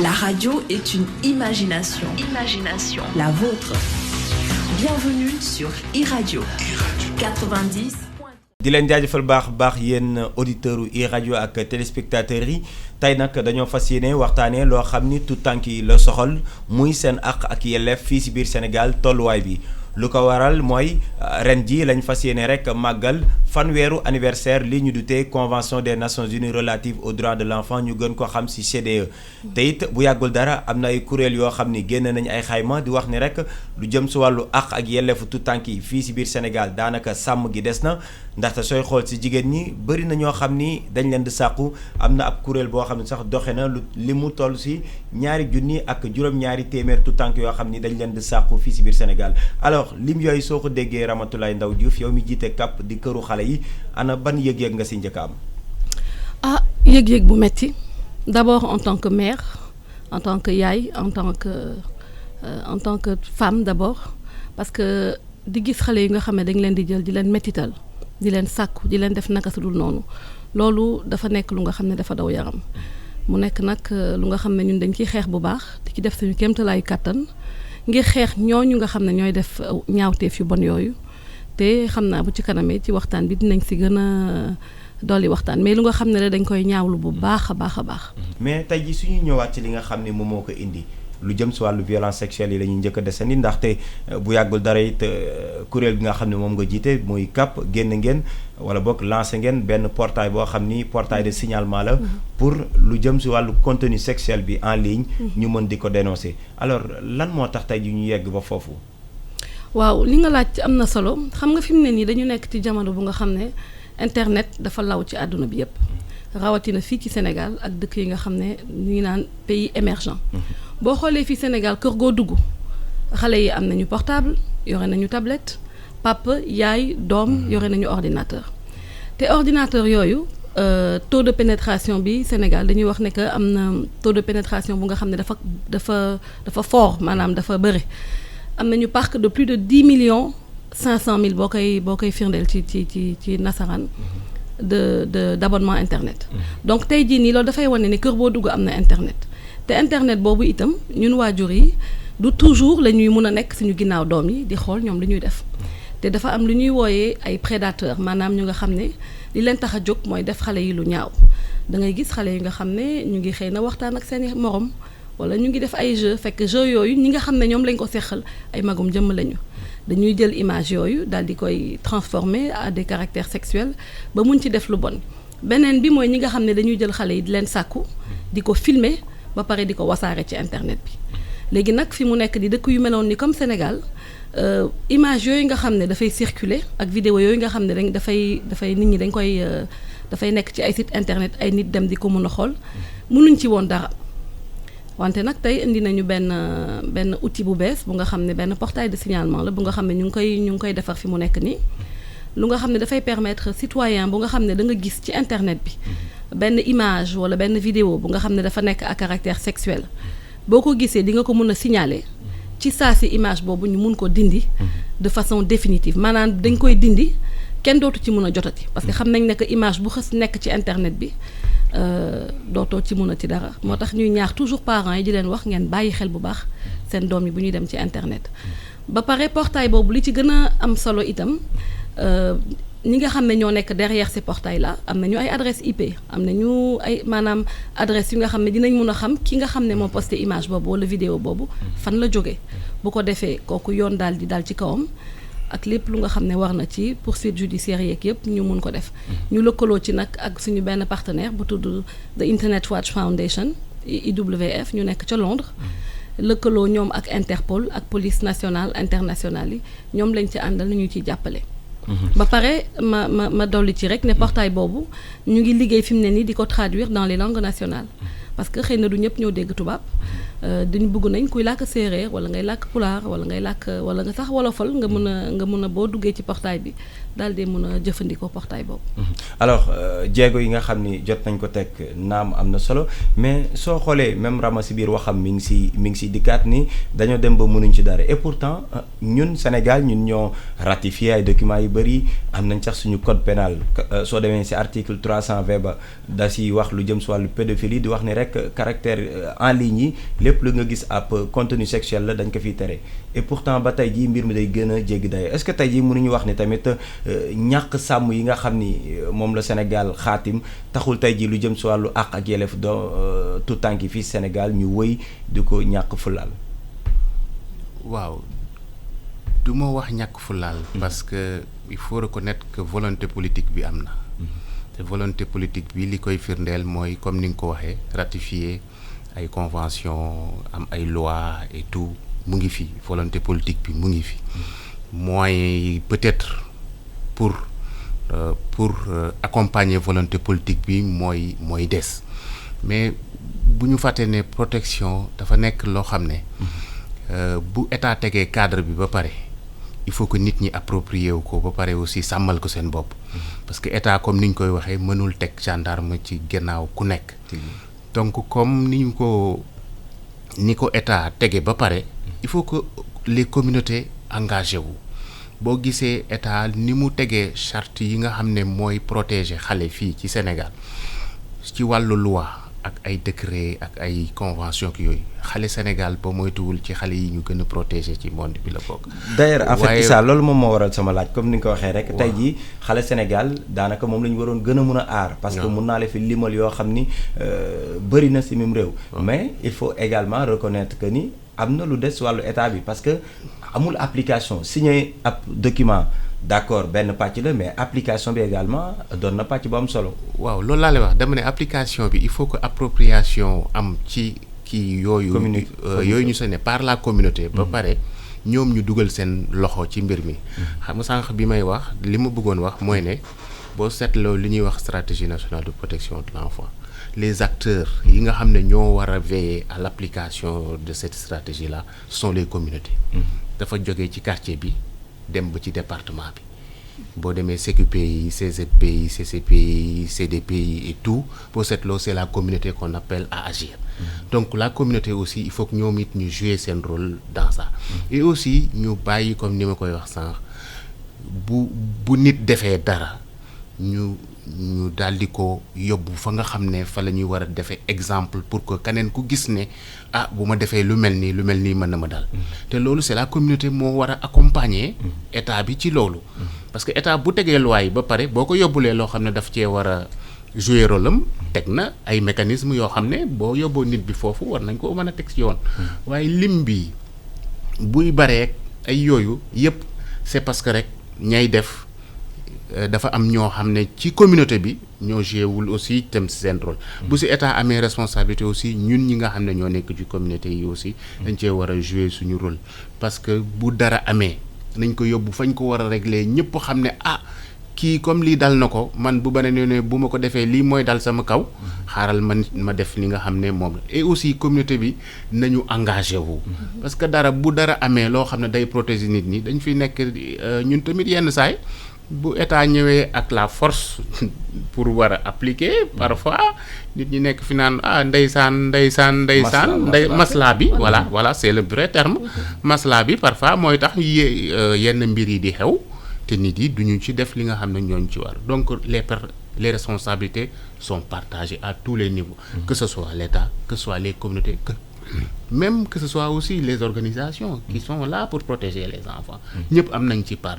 La radio est une imagination. La vôtre. Bienvenue sur iRadio 90. di leen jaajëfal baax yéen auditeurs u iRadio ak téléspectateurs yi tey nag dañoo fas yéene waxtaanee loo xam ni tout tànk yi la soxal muy seen àq ak yelleef fii si biir Sénégal tolluwaay bi lu ko waral mooy ren ji lañ fas yéene rek màggal fanweeru anniversaire li ñu dutee convention des nations unies relative aux droits de l'enfant ñu gën ko xam si CEDE te it bu yàggul dara am na ay kuréel yoo xam ni génn nañ ay xayma di wax ni rek lu jëm si wàllu àq ak yelleefu tout tànk yi fii si biir Sénégal daanaka sàmm gi des na ndaxte sooy xool si jigéen ñi bëri na ñoo xam ni dañ leen di sàqu am na ab kuréel boo xam ne sax doxe na li mu toll si 2,000 ak juróom-ñaari téeméer tout tànk yoo xam ni dañ leen di sàqu fii si biir Sénégal alors lim yooyu soo ko déggee Ramatoulaye Ndaw Diouf yow mi jiite CAP di këru xale yi ana ban yëg-yëg nga si njëkk am. Yëg-yëg bu metti d'abord en tant que mère en tant que yaay en tant que femme d'abord parce que di gis xale yi nga xam ne dañ leen di jël di leen mettital di leen sàkku di leen def naka su dul noonu loolu dafa nekk lu nga xam ne dafa daw yaram mu nekk nag lu nga xam ne ñun dañ ciy xeex bu baax di ci def suñu kéemtalaayu kàttan ngir xeex ñooñu nga xam ne ñooy def ñaawteef yu bon yooyu te xam naa bu ci kanamee ci waxtaan bi dinañ si gën a dolli waxtaan mais lu nga xam ne rek dañ koy ñaawlu bu baax a baax a baax. mais tey jii suñu ñëwaat ci li nga xam ne moom moo ko indi lu jëm si wàllu violence sexuelle yi la ñuy njëkk a desandi ndaxte bu yàggul dara it kuréel gi nga xam ne moom nga jiite muy CAP génn ngeen wala boog lancé ngeen benn portail boo xam ni portail de signalement la pour lu jëm si wàllu contenu sexuel bi en ligne ñu mën di ko dénoncer alors lan moo tax tey ji ñu yegg ba foofu. waaw li nga laaj am na solo xam nga fi mu ne nii dañu nekk ci jamono bu nga xam ne internet dafa law ci àdduna bi yépp rawatina fii ci Sénégal ak dëkk yi nga xam ne ñu ngi naan pays émergent boo xoolee fii Sénégal kër goo dugg xale yi am nañu portable yore nañu tablette papa yaay doom yore nañu ordinateur te ordinateur yooyu taux de pénétration bi Sénégal dañuy wax ne que am na taux de pénétration bu nga xam ne dafa fort maanaam dafa bëri am nañu parc de plus de 10,5 millions boo koy firndeel ci nasaraan d'abonnement internet donc tey jii nii loolu dafay wane ne kër boo dugg am na internet te internet boobu itam ñun waajur yi du toujours la ñuy mun a nekk suñu ginnaaw doom yi di xool ñoom li ñuy def te dafa am lu ñuy wooyee ay prédateurs maanaam ñu nga xam ne li leen tax a jóg mooy def xale yi lu ñaaw da ngay gis xale yi nga xam ne ñu ngi xëy na waxtaan ak seeni morom wala ñu ngi def ay jeu fekk jeu yooyu ñi nga xam ne ñoom lañ ko seqal ay magum jëmm lañu dañuy jël image yooyu daal di koy transformer à des caractères sexuels ba mun ci def lu bon beneen bi mooy ñi nga xam ne dañuy jël xale yi di leen sàkku di ko filmer ba pare di ko wasaare ci internet bi léegi nag fi mu nekk di dëkk yu meloon ni comme Sénégal image yooyu nga xam ne dafay circuler ak vidéo yooyu nga xam ne dañ dafay nit ñi dañ koy dafay nekk ci ay site internet ay nit dem di ko mun a xool munuñ ci woon dara wante nag tey indi nañu benn outil bu bees bu nga xam ne benn portail de signalement la bu nga xam ne ñu ngi koy defar fi mu nekk nii lu nga xam ne dafay permettre citoyen bu nga xam ne da nga gis ci internet bi benn image wala benn vidéo bu nga xam ne dafa nekk à caractère sexuel boo ko gisee di nga ko mun a signaler ci saa si image boobu ñu mun ko dindi de façon définitive maanaam dañ koy dindi kenn dootu ci mun a jotati parce que xam nañ ne que image bu xës nekk ci internet bi dootoo ci mun a ci dara moo tax ñuy ñaax toujours parents yi di leen wax ngeen bàyyi xel bu baax seen doom yi bu ñuy dem ci internet ba pare portail boobu li ci gën a am solo itam ñi nga xam ne ñoo nekk derrière ces portails là am nañu ay adresse IP am nañu ay maanaam adresse yu nga xam ne dinañ mun a xam ki nga xam ne moo posté image boobu wala vidéo boobu fan la jógee bu ko defee kooku yoon daal ci kawam ak lépp lu nga xam ne war na ci poursuite judiciaire yeeg yëpp ñu mun ko def ñu lëkkaloo ci nag ak suñu benn partenaire bu tudd The Internet Watch Foundation IWF ñu nekk ca Londres lëkkaloo ñoom ak Interpol ak police nationale internationale yi ñoom lañ ci àndal ni ñu ciy jàppale ba pare ma dolli ci rek ne portail boobu ñu ngi liggéey fi mu ne nii di ko traduire dans les langues nationales parce que xëy na du ñëpp ñoo dégg tubaab dañu bëgg nañ kuy làkk séeréer wala ngay làkk pulaar wala ngay làkk wala nga sax wolofal nga mën a boo duggee ci portail bi daal di mën a jëfandikoo portail boobu. alors jéego yi nga xam ni jot nañ ko teg naam am na solo mais soo xoolee même Rama si biir waxam mi ngi si dikkaat ni dañoo dem ba mënuñ ci dara et pourtant ñun Sénégal ñun ñoo ratifié ay documents yu bëri am nañ sax suñu code pénal soo demee si article 320 ba da si wax lu jëm si wàllu pédophilie di wax ni rek caractère en ligne yi lépp lu nga gis ab contenu sexuel la dañ ko fiy tere et pourtant ba tey jii mbir mi day gën a jéggi dayo est-ce que tey jii mënuñu wax ni tamit ñàkk sàmm yi nga xam ni moom la Sénégal xaatim taxul tey jii lu jëm si wàllu àq ak yelleef tout tànk yi fii Sénégal ñu wëy di ko ñàkk fulaal. waaw du ma wax ñàkk fulaal. parce que il faut reconnaître que volonté politique bi am na. te volonté politique bi li koy firndeel mooy comme ni nga ko waxee ratifier ay convention am ay loi et tout mu ngi fi volonté politique bi mu ngi fi. moyens yi peut-être pour accompagner volonté politique bi mooy des mais bu ñu fàtte ne protection dafa nekk loo xam ne bu état tegee cadre bi ba pare il faut que nit ñi approprier wu ko ba pare aussi sàmmal ko seen bopp parce que état comme ni ñu koy waxee mënul teg gendarme ci gannaaw ku nekk donc comme ni ko état tege ba pare il faut que les communautés engagé wu boo gisee état ni mu tegee charte yi nga xam ne mooy protéger xale fii ci Sénégal ci wàllu loi ak ay décret ak ay convention ki yooyu xale Sénégal ba moytuwul ci xale yi ñu gën a protéger ci monde bi la bokk. d'ailleurs en fait Issa loolu moom moo waral sama laaj comme ni nga ko waxee rek. tey jii xale Sénégal daanaka moom la ñu waroon gën a mun a aar. parce que mun naa la fi limal yoo xam ni bëri na si même réew. mais il faut également reconnaître que ni am na lu des wàllu état bi parce que amul application signé ab document. d'accord benn pàcc la mais application bi également doon na pàcc bu am solo. waaw loolu laa lay wax dama ne application bi il faut que appropriation am ci kii yooyu. yooyu ñu ne par la communauté. ba pare ñoom ñu dugal seen loxo ci mbir mi. xam nga sànq bi may wax li ma bëggoon wax mooy ne boo seetloo li ñuy wax stratégie nationale de protection de l'enfant les acteurs yi nga xam ne ñoo war a veiller à l'application de cette stratégie là sont les communautés. dafa jógee ci quartier bi. dem ba ci département bi boo demee CQPI CZPI CCPI CDPI et tout boo seetloo c'est la communauté qu'on appelle à agir. Donc la communauté aussi il faut que ñoom it ñu jouer seen rôle dans ça. Et aussi ñu bàyyi comme ni ma koy wax sànq bu nit defee dara ñu daal di ko yóbbu fa nga xam ne fa la ñuy war a defee exemple pour que keneen ku gis ne bu ma defee lu mel nii mën na ma dal. te loolu c'est la communauté moo war a accompagner état bi ci loolu. parce que état bu tegee loi yi ba pare boo ko yóbbulee loo xam ne daf cee war a jouer rôle am teg na ay mécanismes yoo xam ne boo yóbboo nit bi foofu war nañ ko mën a teg ci yoon. waaye lim bi buy bareek ay yooyu yëpp c'est parce que rek ñay def. dafa am ñoo xam ne ci communauté bi ñoo joué wul aussi itam seen rôle. bu si état amee responsabilité aussi ñun ñi nga xam ne ñoo nekk ci communauté yi aussi. dañ cee war a jouer suñu rôle. parce que bu dara amee nañ ko yóbbu fañ ko war a régler ñëpp xam ne kii comme lii dal na ko man bu beneen ne bu ma ko defee lii mooy dal sama kaw. xaaral ma def li nga xam ne moom la et aussi communauté bi nañu engagé wu. parce que bu dara amee loo xam ne day protéger nit ñi dañ fi nekk ñun tamit yenn saay bu état ñëwee ak la force pour war a appliquer parfois nit ñi nekk fi naan ndeysaan masla bi voilà c'est le vrai terme masla bi parfois mooy tax yenn mbir yi di xew te nit yi duñu ci def li nga xam ne ñooñu ci war donc les responsabilités sont partagées à tous les niveaux que ce soit l'État que ce soit les communautés même que ce soit aussi les organisations qui sont là pour protéger les enfants ñëpp am nañ ci part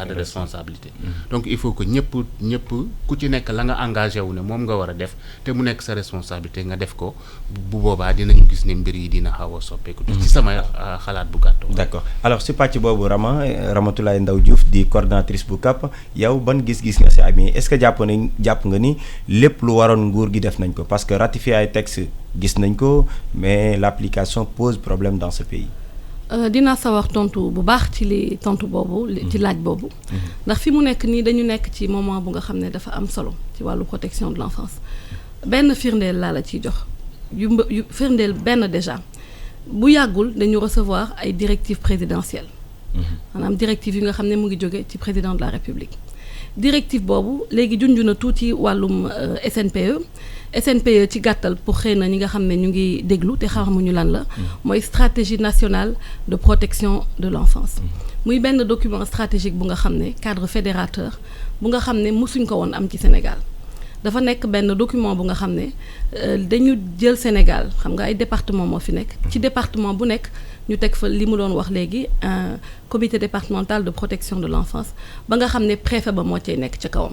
de responsabilité. Donc il faut que ñëpp ku ci nekk la nga engagé wu ne moom nga war a def te mu nekk sa responsabilité nga def ko bu boobaa dinañu gis ne mbir yi dina xaw a soppeeku. ci sama xalaat bu gàtt. D'accord alors si pàcc boobu Ramatoulaye Ndao Diouf di coordinatrice bu CAP yow ban gis-gis nga si amee est-ce que jàpp nga ni lépp lu waroon nguur gi def nañ ko parce que ratifier ay texte gis nañ ko mais l'application pose problème dans ce pays. dinaa sawar tontu bu baax ci li tontu boobu ci laaj boobu ndax fi mu nekk nii dañu nekk ci moment bu nga xam ne dafa am solo ci wàllu protection de l'enfance benn firndeel laa la ciy jox yu firndeel benn déjà bu yàggul dañu recevoir ay directives présidentielles maanaam directives yi nga xam ne mu ngi jóge ci président de la République directive boobu léegi junj na tuuti wàllum SNPE ci gàttal pour xëy na ñi nga xam ne ñu ngi déglu te xamuñu lan la mooy stratégie nationale de protection de l'enfance muy benn document stratégique bu nga xam ne cadre fédérateur bu nga xam ne mësuñ ko woon am ci Sénégal dafa nekk benn document bu nga xam ne dañu jël Sénégal xam nga ay département moo fi nekk ci département bu nekk ñu teg fa li mu doon wax léegi un comité départemental de protection de l'enfance ba nga xam ne préfet ba moo cay nekk ca kawam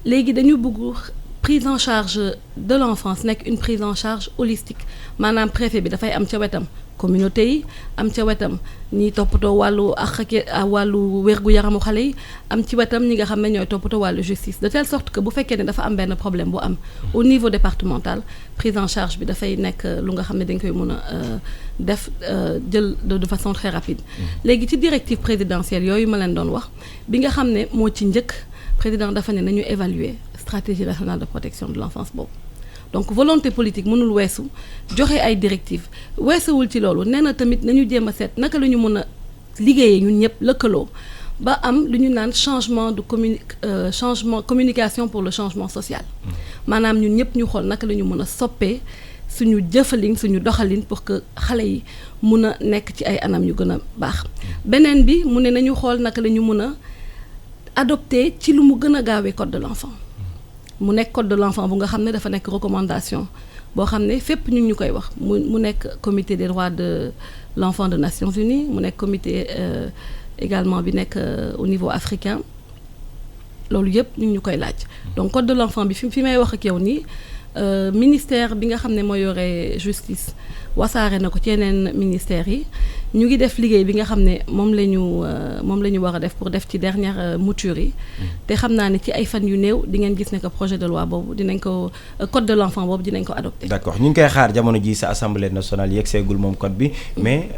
léegi dañu bëgg prise en charge de l'enfance nekk une prise en charge holistique maanaam préfet bi dafay am ca wetam communauté yi am ca wetam ñiy toppatoo wàllu wàllu wér-gu-yaramu xale yi am ci wetam ñi nga xam ne ñooy toppatoo wàllu justice de telle sorte que bu fekkee ne dafa am benn problème bu am au niveau départemental prise en charge bi dafay nekk lu nga xam ne dañ koy mën a def jël de façon très rapide léegi ci directive présidentielle yooyu ma leen doon wax bi nga xam ne moo ci njëkk président dafa ne nañu évaluer stratégie nationale de protection de l'enfance boobu donc volonté politique mënul weesu joxe ay directives weesuwul ci loolu nee na tamit nañu jéem a seet naka la ñu mën a liggéeyee ñun ñëpp lëkkaloo ba am lu ñu naan changement de communication pour le changement social maanaam ñun ñëpp ñu xool naka la ñu mën a soppee suñu jëfalin suñu doxalin pour que xale yi mun a nekk ci ay anam yu gën a baax beneen bi mu ne nañu xool naka la ñu mën a adopté ci lu mu gën a gaawee code de l'enfant mu nekk code de l'enfant bu nga xam ne dafa nekk recommandation boo xam ne fépp ñu ngi ñu koy wax mu nekk comité des droits de l'enfant des Nations Unies mu nekk comité également bi nekk au niveau africain loolu yëpp ñu ngi ñu koy laaj donc code de l'enfant bi fi may wax ak yow nii ministère bi nga xam ne moo yore justice wasaare na ko ci yeneen ministères yi ñu ngi def liggéey bi nga xam ne moom la ñu war a def pour def ci dernière mouture yi te xam naa ne ci ay fan yu néew di ngeen gis ne que projet de loi boobu dinañ ko code de l'enfant boobu dinañ ko adopté. d'accord ñu ngi koy xaar jamono ji sa assemblée nationale yegg seegul moom code bi mais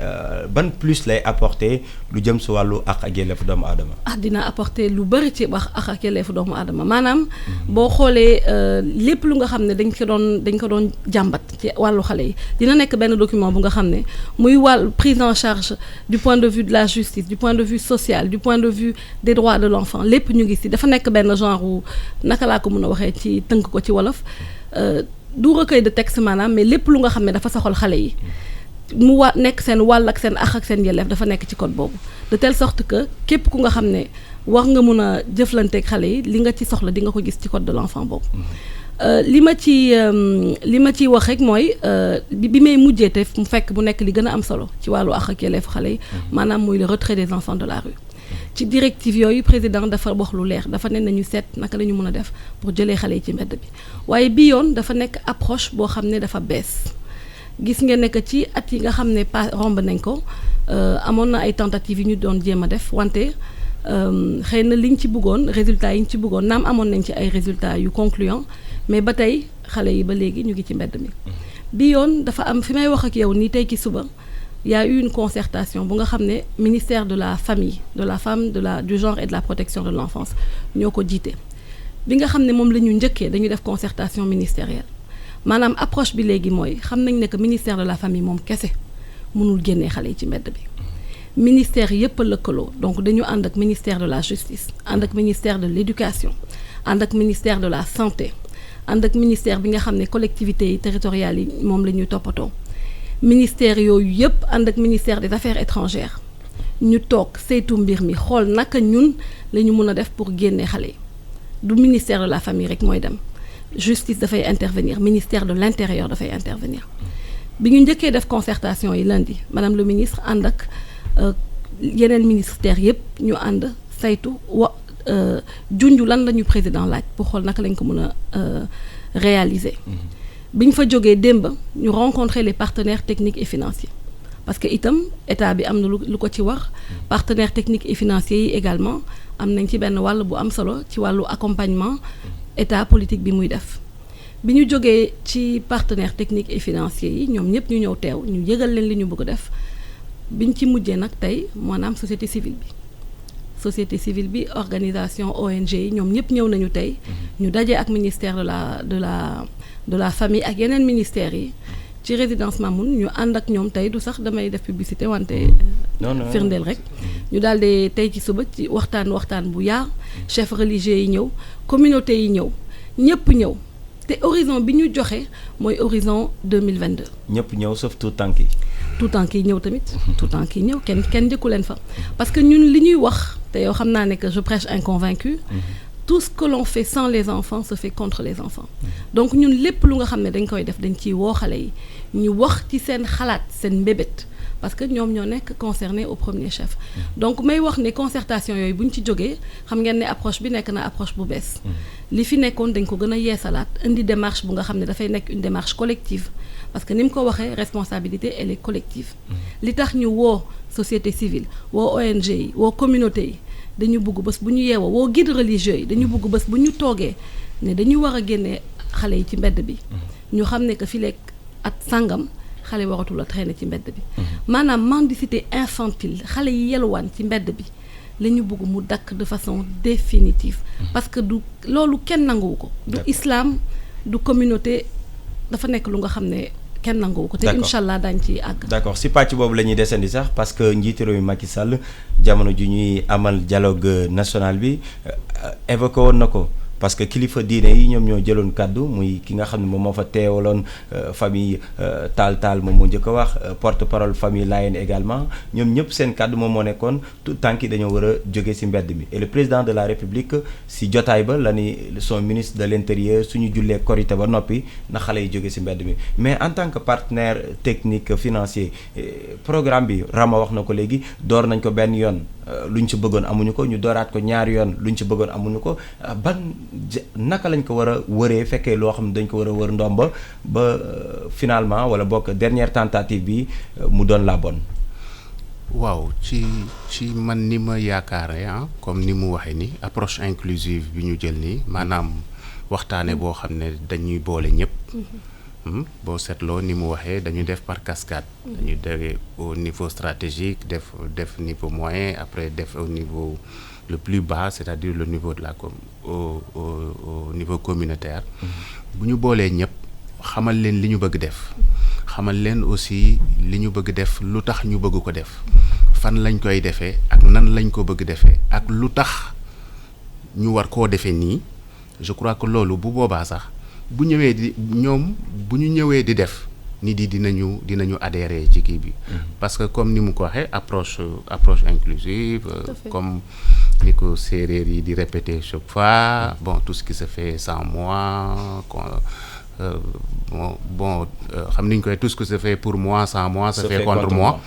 ban plus lay apporter lu jëm si wàllu àq ak yelleefu doomu aadama. dina apporter lu bëri ci wax àq ak yelleefu doomu aadama maanaam boo xoolee lépp lu nga xam ne dañ ko doon jàmbat ci wàllu xale yi dina nekk benn document bu nga xam ne muy wàllu prise en charge du point de vue de la justice du point de vue social du point de vue des droits de l'enfant lépp ñu ngi ci dafa nekk benn genre naka laa ko mën a waxee ci tënk ko ci wolof du recueil de texte maanaam mais lépp lu nga xam ne dafa soxal xale yi mu nekk seen wàll ak seen àq ak seen yelleef dafa nekk ci code boobu de telle sorte que képp ku nga xam ne war nga mun a jëflanteeg xale yi li nga ci soxla di nga ko gis ci code de l'enfant boobu li ma ci wax rek mooy bi may mujjee te mu fekk mu nekk li gën a am solo ci wàllu àq ak yelleefu xale yi maanaam muy le retrait des enfants de la rue ci directive yooyu président dafa wax lu leer dafa ne nañu seet naka la ñu mën a def pour jëlee xale yi ci mbedd bi waaye bi yoon dafa nekk approche boo xam ne dafa bees gis nga ne que ci at yi nga xam ne romb nañ ko amoon na ay tentatives yi ñu doon jéem a def wante xëy na liñ ci bëggoon résultats yi ñu ci bëggoon naam amoon nañ ci ay résultats yu concluants mais ba tey xale yi ba léegi ñu ngi ci mbedd mi bi yoon dafa am fi may wax ak yow nii tey ki suba y a eu une concertation bu nga xam ne ministère de la famille de la femme du genre et de la protection de l'enfance ñoo ko jiite bi nga xam ne moom la ñu njëkkee dañu def concertation ministérielle maanaam approche bi léegi mooy xam nañ ne que ministère de la famille moom kese mënul génnee xale yi ci mbedd bi ministère yëpp a lëkkaloo donc dañu ànd ak ministère de la justice ànd ak ministère de l'éducation ànd ak ministère de la santé ànd ak ministère bi nga xam ne collectivités yi territoriales yi moom la ñuy toppatoo ministère yooyu yëpp ànd ak ministère des affaires étrangères ñu toog saytu mbir mi xool naka ñun la ñu mën a def pour génne xale yi du ministère de la famille rek mooy dem justice dafay intervenir ministère de l'intérieur dafay intervenir bi ñu njëkkee def concertation yi lundi madame le ministre ànd ak yeneen ministère yëpp ñu ànd saytu junju lan la ñu président laaj pour xool naka lañ ko mën a réaliser bi ñu fa jógee démb ñu rencontrer les partenaires techniques et financiers parce que itam état bi am na lu ko ci wax partenaires techniques et financiers yi également am nañ ci benn wàll bu am solo ci wàllu accompagnement état politique bi muy def bi ñu jógee ci partenaires techniques et financiers yi ñoom ñëpp ñu ñëw teew ñu yëgal leen li ñu bëgg a def biñ ci mujjee nag tey maanaam société civile bi société civile bi organisation ONG yi ñoom ñëpp ñëw nañu tey ñu daje ak ministère de la famille ak yeneen ministères yi ci résidence Mamoun ñu ànd ak ñoom tey du sax damay def publicité wante firndeel rek ñu daal di tey ci suba ci waxtaan bu yaa chef religieux yi ñëw communauté yi ñëw ñëpp ñëw te horizon bi ñu joxe mooy horizon 2022. ñëpp ñëw sauf tout tànk yi. tout tànk yi ñëw tamit. tout tànk yi ñëw kenn njëkku leen fa. parce que ñun li ñuy wax te yow xam naa ne que je prêche un convaincu. tout ce que l'on fait sans les enfants se fait contre les enfants. donc ñun lépp lu nga xam ne dañ koy def dañ ciy woo xale yi ñu wax ci seen xalaat seen mbébét. parce que ñoom ñoo nekk concerné au premier chef donc may wax ne concertation yooyu bu ñu ci jógee xam ngeen ne approche bi nekk na approche bu bees li fi nekkoon dañ ko gën a yeesalaat indi démarche bu nga xam ne dafay nekk une démarche collective parce que ni mu ko waxee responsabilité elle est collective li tax ñu woo société civile woo ONG yi woo communauté yi dañu bugg bés bu ñu yeewoo woo guide religieux yi dañu bugg bés bu ñu toogee ne dañu war a génnee xale yi ci mbedd bi ñu xam ne que fi lekk at sàngam xale waratul a traîner ci mbedd bi maanaam mendicité infantile xale yi yelwaan ci mbedd bi la ñu bëgg mu dakk de façon définitive parce que du loolu kenn nanguwu ko du islam du communauté dafa nekk lu nga xam ne kenn nanguwu ko te incha allah daañ ci àgg d'accord si pàcc boobu la ñuy desandi sax parce que njiitu réew mi Macky Sall jamono ju ñuy amal dialogue national bi évoqué woon na ko parce que kilifa diine yi ñoom ñoo jëloon kàddu muy ki nga xam ne moom moo fa teewaloon famille Taal moom moo njëkk a wax porte parole famille Layène également ñoom ñëpp seen kàddu moom moo nekkoon tout tànk yi dañoo war a jóge ci mbedd mi et le président de la république ci jotaay ba la ni son ministre de l'intérieur suñu jullee korité ba noppi na xale yi jóge ci mbedd mi mais en tant que partenaire technique financier programme bi Rama wax na ko léegi door nañ ko benn yoon luñ ci bëggoon amuñu ko ñu dooraat ko ñaari yoon luñ ci bëggoon amuñu ko naka lañ ko war a wëree fekkee loo xam ne dañ ko war a wër ndomba ba finalement wala bokk dernière tentative bi mu doon la bonne. waaw ci man ni ma yaakaare comme ni mu waxee ni approche inclusive bi ñu jël nii maanaam waxtaane boo xam ne dañuy boole ñëpp. boo seetloo ni mu waxee dañu def par cascade. dañu def au niveau stratégique def niveau moyen après def au niveau le plus bas c'est-à-dire le niveau de la au niveau communautaire. bu ñu boolee ñëpp xamal leen li ñu bëgg def. xamal leen aussi li ñu bëgg def lu tax ñu bëgg ko def. fan lañ koy defee ak nan lañ ko bëgg defee ak lu tax ñu war koo defee nii je crois que loolu bu boobaa sax bu ñëwee di ñoom bu ñu ñëwee di def nit yi dinañu adhérer ci kii bi. parce que comme ni mu ko waxee approche inclusive. comme ni ko séeréer yi di répéter chaque fois bon tout ce qui se fait sans moi xam niñ koy tout ce qui se fait pour moi sans moi se fait contre moi.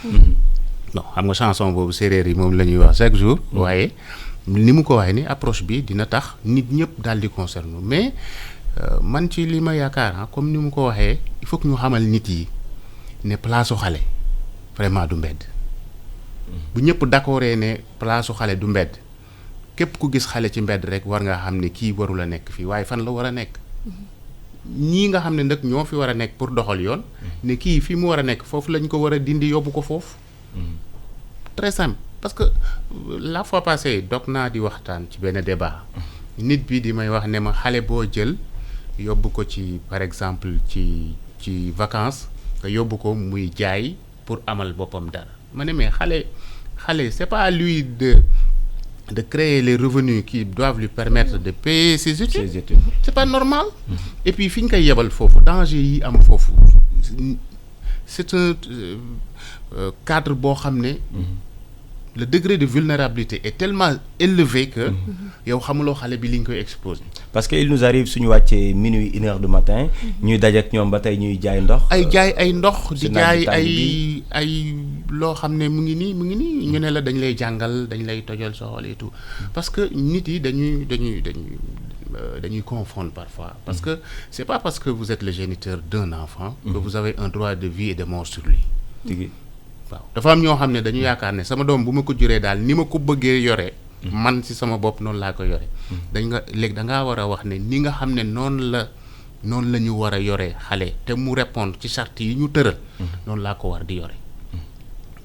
non xam nga chanson boobu séeréer yi moom la ñuy wax chaque jour. waaye ni mu ko waxee ni approche bi dina tax nit ñëpp daal di concerné mais man ci li ma yaakaar comme ni mu ko waxee il faut que ñu xamal nit yi ne place su xale vraiment du mbedd. bu ñëpp d'accordee ne place su xale du mbedd képp ku gis xale ci mbedd rek war nga xam ne kii warul a nekk fii waaye fan la war a nekk. ñii nga xam ne nag ñoo fi war a nekk pour doxal yoon. ne kii fi mu war a nekk foofu lañ ko war a dindi yóbbu ko foofu. très simple parce que la fois passée dog naa di waxtaan ci benn débat. nit bi di may wax ne ma xale boo jël yóbbu ko ci par exemple ci vacances nga yóbbu ko muy jaay pour amal boppam dara ma ne mais xale c'est pas à lui de créer les revenus qui doivent lui permettre de payer ses études. C'est pas normal. Et puis fi ñu koy yebal foofu danger yi am foofu c'est un cadre boo xam ne le degré de vulnérabilité est tellement élevé que yow xamuloo xale bi li nga koy exposé. parce que il nous arrive suñu wàccee minuit 1h du matin ñuy dajeek ñoom ba tey ñuy jaay ndox. ay ndox di jaay ay loo xam ne mu ngi nii ñu ne la dañ lay jàngal dañ lay tojal soxol et tout parce que nit yi dañuy confondre parfois parce que c'est pas parce que vous êtes le géniteur d'un enfant que vous avez un droit de vie et de mort sur lui. waaw dafa am ñoo xam ne dañu yaakaar ne sama doom bu ma ko juree daal ni ma ko bëggee yore man ci sama bopp noonu laa ko yore léegi da ngaa war a wax ne ni nga xam ne noonu la ñu war a yore xale te mu répondre ci charte yi ñu tëral noonu laa ko war di yore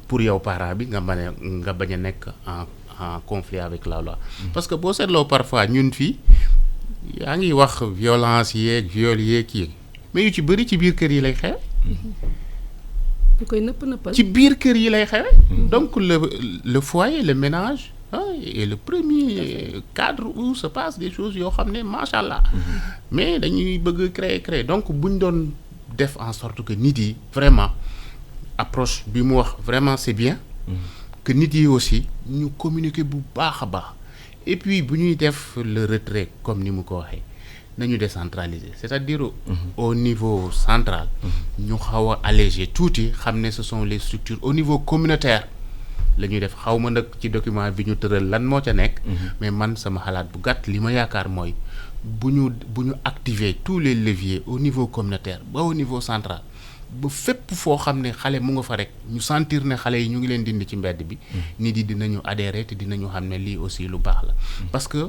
pour yow parent bi nga bañ a nekk en en conflit avec la loi. Parce que boo seetloo parfois ñun fii yaa ngi wax violence yeeg viol yeeg yi mais yu ci bëri ci biir kër yi lay xewe ñu koy nëppal ci biir kër yi lay xewe donc le foyer le ménage est le premier cadre où se passe des choses yoo xam ne macha allah mais dañuy bëgg créer donc buñ doon def en sorte que nit yi vraiment approche bi mu wax vraiment c'est bien que nit yi aussi ñu communiquer bu baax a baax et puis bu ñuy def le retrait comme ni mu ko waxee nañu décentraliser c'est-à-dire au niveau central ñu xaw a alléger tuuti xam ne ce sont les structures au niveau communautaire la ñuy def xaw ma nag ci document bi ñu tëral lan moo ca nekk mais man sama xalaat bu gàtt li ma yaakaar mooy bu ñu activer tous les leviers au niveau communautaire ba au niveau central ba fépp foo xam ne xale mu nga fa rek ñu sentir ne xale yi ñu ngi leen dindi ci mbedd bi nit yi dinañu adhérer te dinañu xam ne lii aussi lu baax la parce que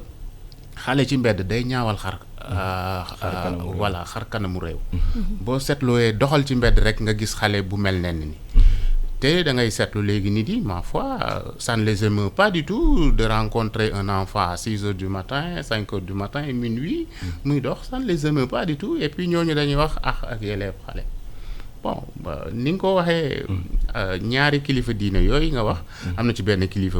xale ci mbedd day ñaawal xar kanamu réew boo seetlooyee doxal ci mbedd rek nga gis xale bu mel nenn ni te da ngay seetlu léegi nit yi ma foi ça ne les émeut pas du tout de rencontrer un enfant à 6 heures du matin 5 heures du matin minuit muy dox ça ne les émeut pas du tout et puis ñooñu dañuy wax ak yelleef xale bon ni nga ko waxee ñaari kilifa diine yooyu nga wax am na ci benn kilifa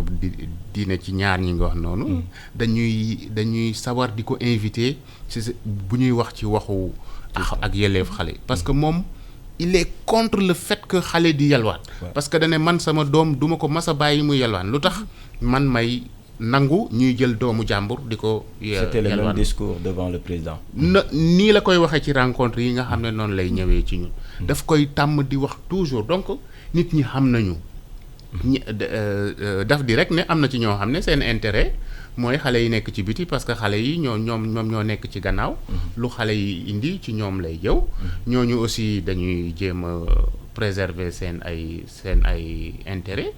diine ci ñaar ñi nga wax noonu dañuy sawar di ko invité ci bu ñuy wax ci waxu ak yelleef xale parce que moom il est contre le fait que xale di yalwaan parce que dane man sama doom duma ko mas a bàyyi muy yalwaan lu tax man may nangu ñuy jël doomu jàmbur di ko c'était le même discours devant le président nii la koy waxee ci rencontre yi nga xam ne noonu lay ñëwee ci ñun daf koy tàmm di wax toujours donc nit ñi xam nañu daf di rek ne am na ci ñoo xam ne seen intérêt mooy xale yi nekk ci biti parce que xale yi ñoom ñoo nekk ci gannaaw lu xale yi indi ci ñoom lay jëw ñooñu aussi dañuy jéem a préserver seen ay intérêt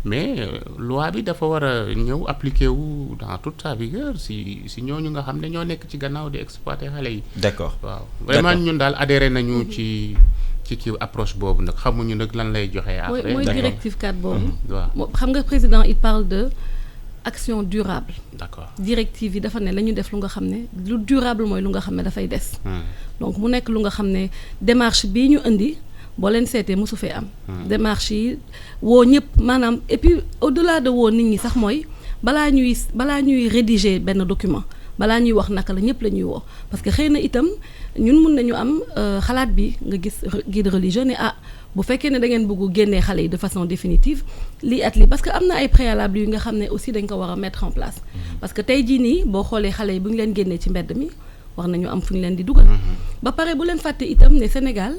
mais loi bi dafa war a ñëw appliquer wu dans toute sa vigueur si ñooñu nga xam ne ñoo nekk ci gannaaw di exploiter xale yi. d'accord waaw vraiment ñun daal adhéré nañu ci kii approche boobu nag xamuñu nag lan lay joxe. après mooy directive 4 boobu. waaw xam nga président il parle de action durable. d'accord directive yi dafa ne la ñu def lu nga xam ne lu durable mooy lu nga xam ne dafay des. donc mu nekk lu nga xam ne démarche bii ñu indi. boo leen seetee mosu fee am démarche yi woo ñëpp maanaam et puis au-delà de woo nit ñi sax mooy balaa ñuy rédiger benn document balaa ñuy wax naka la ñëpp la ñuy woo parce que xëy na itam ñun mun nañu am xalaat bi nga gis guide religieux ne bu fekkee ne da ngeen bëgg génnee xale yi de façon définitive lii at lii parce que am na ay préalables yu nga xam ne aussi dañ ko war a mettre en place parce que tey jii nii boo xoolee xale yi bu ñu leen génnee ci mbedd mi war nañu am fu ñu leen di dugal ba pare bu leen fàtte itam ne Sénégal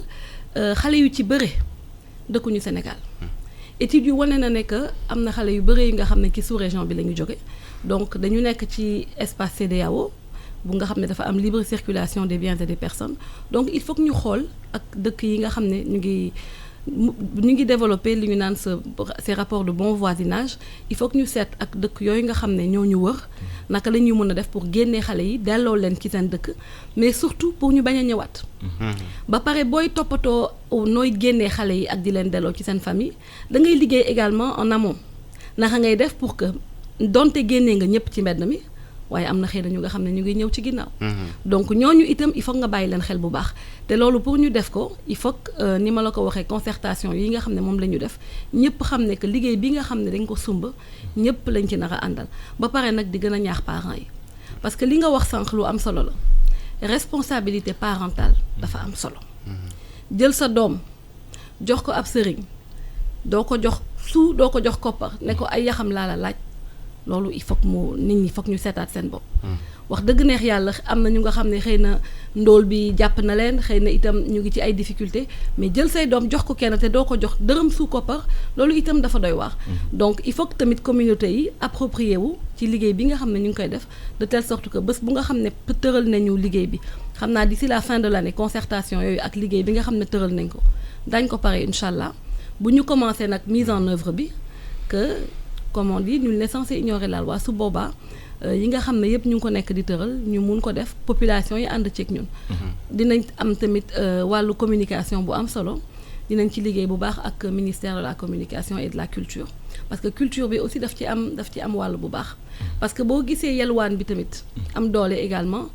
xale yu ci bëre dëkkuñu Sénégal études yu wane na ne que am na xale yu bëre yi nga xam ne ci sous-région bi la ñu jóge donc dañu nekk ci espace CEDEAO bu nga xam ne dafa am libre circulation des biens et des personnes donc il faut que ñu xool ak dëkk yi nga xam ne ñu ngi développer li ñu naan ces rapports de bon voisinage il faut que ñu seet ak dëkk yooyu nga xam ne ñoo ñu wër naka la ñuy mën a def pour génnee xale yi delloo leen ci seen dëkk mais surtout pour ñu bañ a ñëwaat ba pare booy toppatoo nooy génnee xale yi ak di leen delloo ci seen famille da ngay liggéey également en amont naka ngay def pour que donte génnee nga ñëpp ci mbedd mi waaye am na xëy na ñu nga xam ne ñu ngi ñëw ci ginnaaw donc ñooñu itam il faut nga bàyyi leen xel bu baax te loolu pour ñu def ko il faut que ni ma la ko waxee concertation yi nga xam ne moom la ñu def ñëpp xam ne que liggéey bi nga xam ne dañ ko sumb ñëpp lañ ci nar a àndal ba pare nag di gën a ñaax parents yi parce que li nga wax sànq lu am solo la responsabilité parentale dafa am solo jël sa doom jox ko ab sëriñ doo ko jox doo ko jox koppar ne ko ay yaxam laa la laaj loolu il faut que nit ñi foog ñu seetaat seen bopp wax dëgg neex yàlla am na ñu nga xam ne xëy na ndóol bi jàpp na leen xëy na itam ñu ngi ci ay difficultés mais jël say doom jox ko kenn te doo ko jox dërëm suu koppar loolu itam dafa doy waar donc il faut que tamit communauté yi approprié wu ci liggéey bi nga xam ne ñu ngi koy def de telle sorte que bés bu nga xam ne tëral nañu liggéey bi xam naa d'ici la fin de l'année concertation yooyu ak liggéey bi nga xam ne tëral nañ ko dañ ko pare incha allah bu ñu commencé nag mise en œuvre bi que comme on dit nul n'est censé ignorer la loi su boobaa yi nga xam ne yëpp ñu ngi ko nekk di tëral ñu mun ko def population yi ànd ceeg ñun dinañ am tamit wàllu communication bu am solo dinañ ci liggéey bu baax ak ministère de la communication et de la culture parce que culture bi aussi daf ci am wàll bu baax parce que boo gisee yelwaan bi tamit am doole également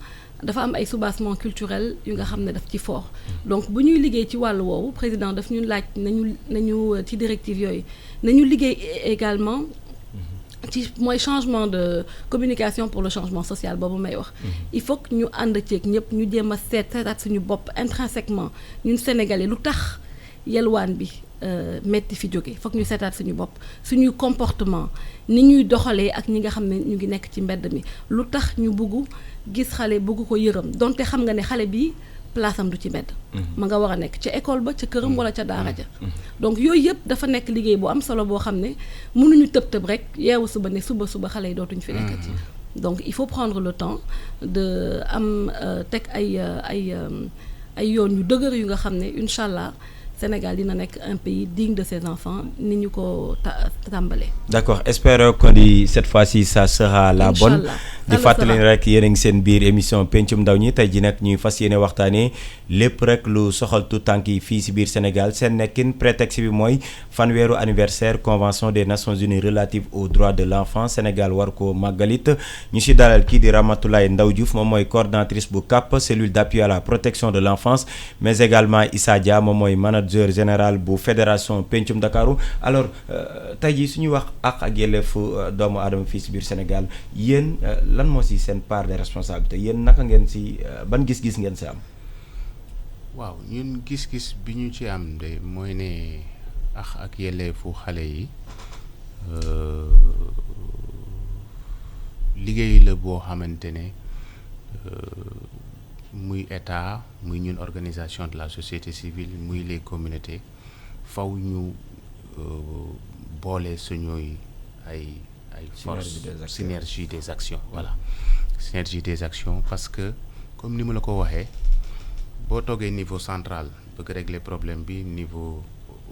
dafa am ay soubassement culturel yu nga xam ne daf ci fort donc bu ñuy liggéey ci wàllu woowu président daf ñu laaj nañu ci directive yooyu nañu liggéey également ci mooy changement de communication pour le changement social boobu may wax il faut que ñu ànd ceeg ñëpp ñu jéem a seetaat suñu bopp intrinsèquement ñun sénégalais lu tax yelwaan bi metti fi jóge foog ñu seetaat suñu bopp suñuy comportement ni ñuy doxalee ak ñi nga xam ne ñu ngi nekk ci mbedd mi lu tax ñu bugg gis xale bugg ko yërëm donte xam nga ne xale bi place am du ci mbedd ma nga war a nekk ca école ba ca këram wala ca daara ja donc yooyu yëpp dafa nekk liggéey bu am solo boo xam ne mënuñu tëb rek yeewu suba ne suba xale yi dootuñu fi nekkati donc il faut prendre le temps de am teg ay yoon yu dëgër yu nga xam ne incha allah Sénégal dina nekk un pays digne de ses enfants ni ñu ko tàmbalee. D'accord, espérons que cette fois-ci ça sera la bonne. di fàttali rek yéen a ngi seen biir émission pencum ndaw ñi tey ji nag ñuy fas yéene waxtaanee lépp rek lu soxal tout tànk yi fii si biir Sénégal seen nekkin prétexte bi mooy fanweeru anniversaire convention des Nations Unies relative aux droits de l'enfant Sénégal war ko màggalit ñu si dalal kii di Ramatoulaye Ndaw Diouf moom mooy coordonnatrice bu CAP cellule d'appui à la protection de l'enfance mais également Issa Dia moom mooy manager général bu fédération pencum Dakaru alors tey ji suñuy wax ak yelleefu doomu aadama fii si biir Sénégal yéen lan moo si seen part de responsabilité yéen naka ngeen si ban gis-gis ngeen si am. waaw ñun gis-gis bi ñu ci am de mooy ne ak yelleefu xale yi liggéey la boo xamante ne muy état muy ñun organisation de la société civile muy les communautés faw ñu boole suñuy ay force synergie des actions voilà synergie des actions parce que comme ni ma la ko waxee boo toogee niveau central bëgg régler problème bi niveau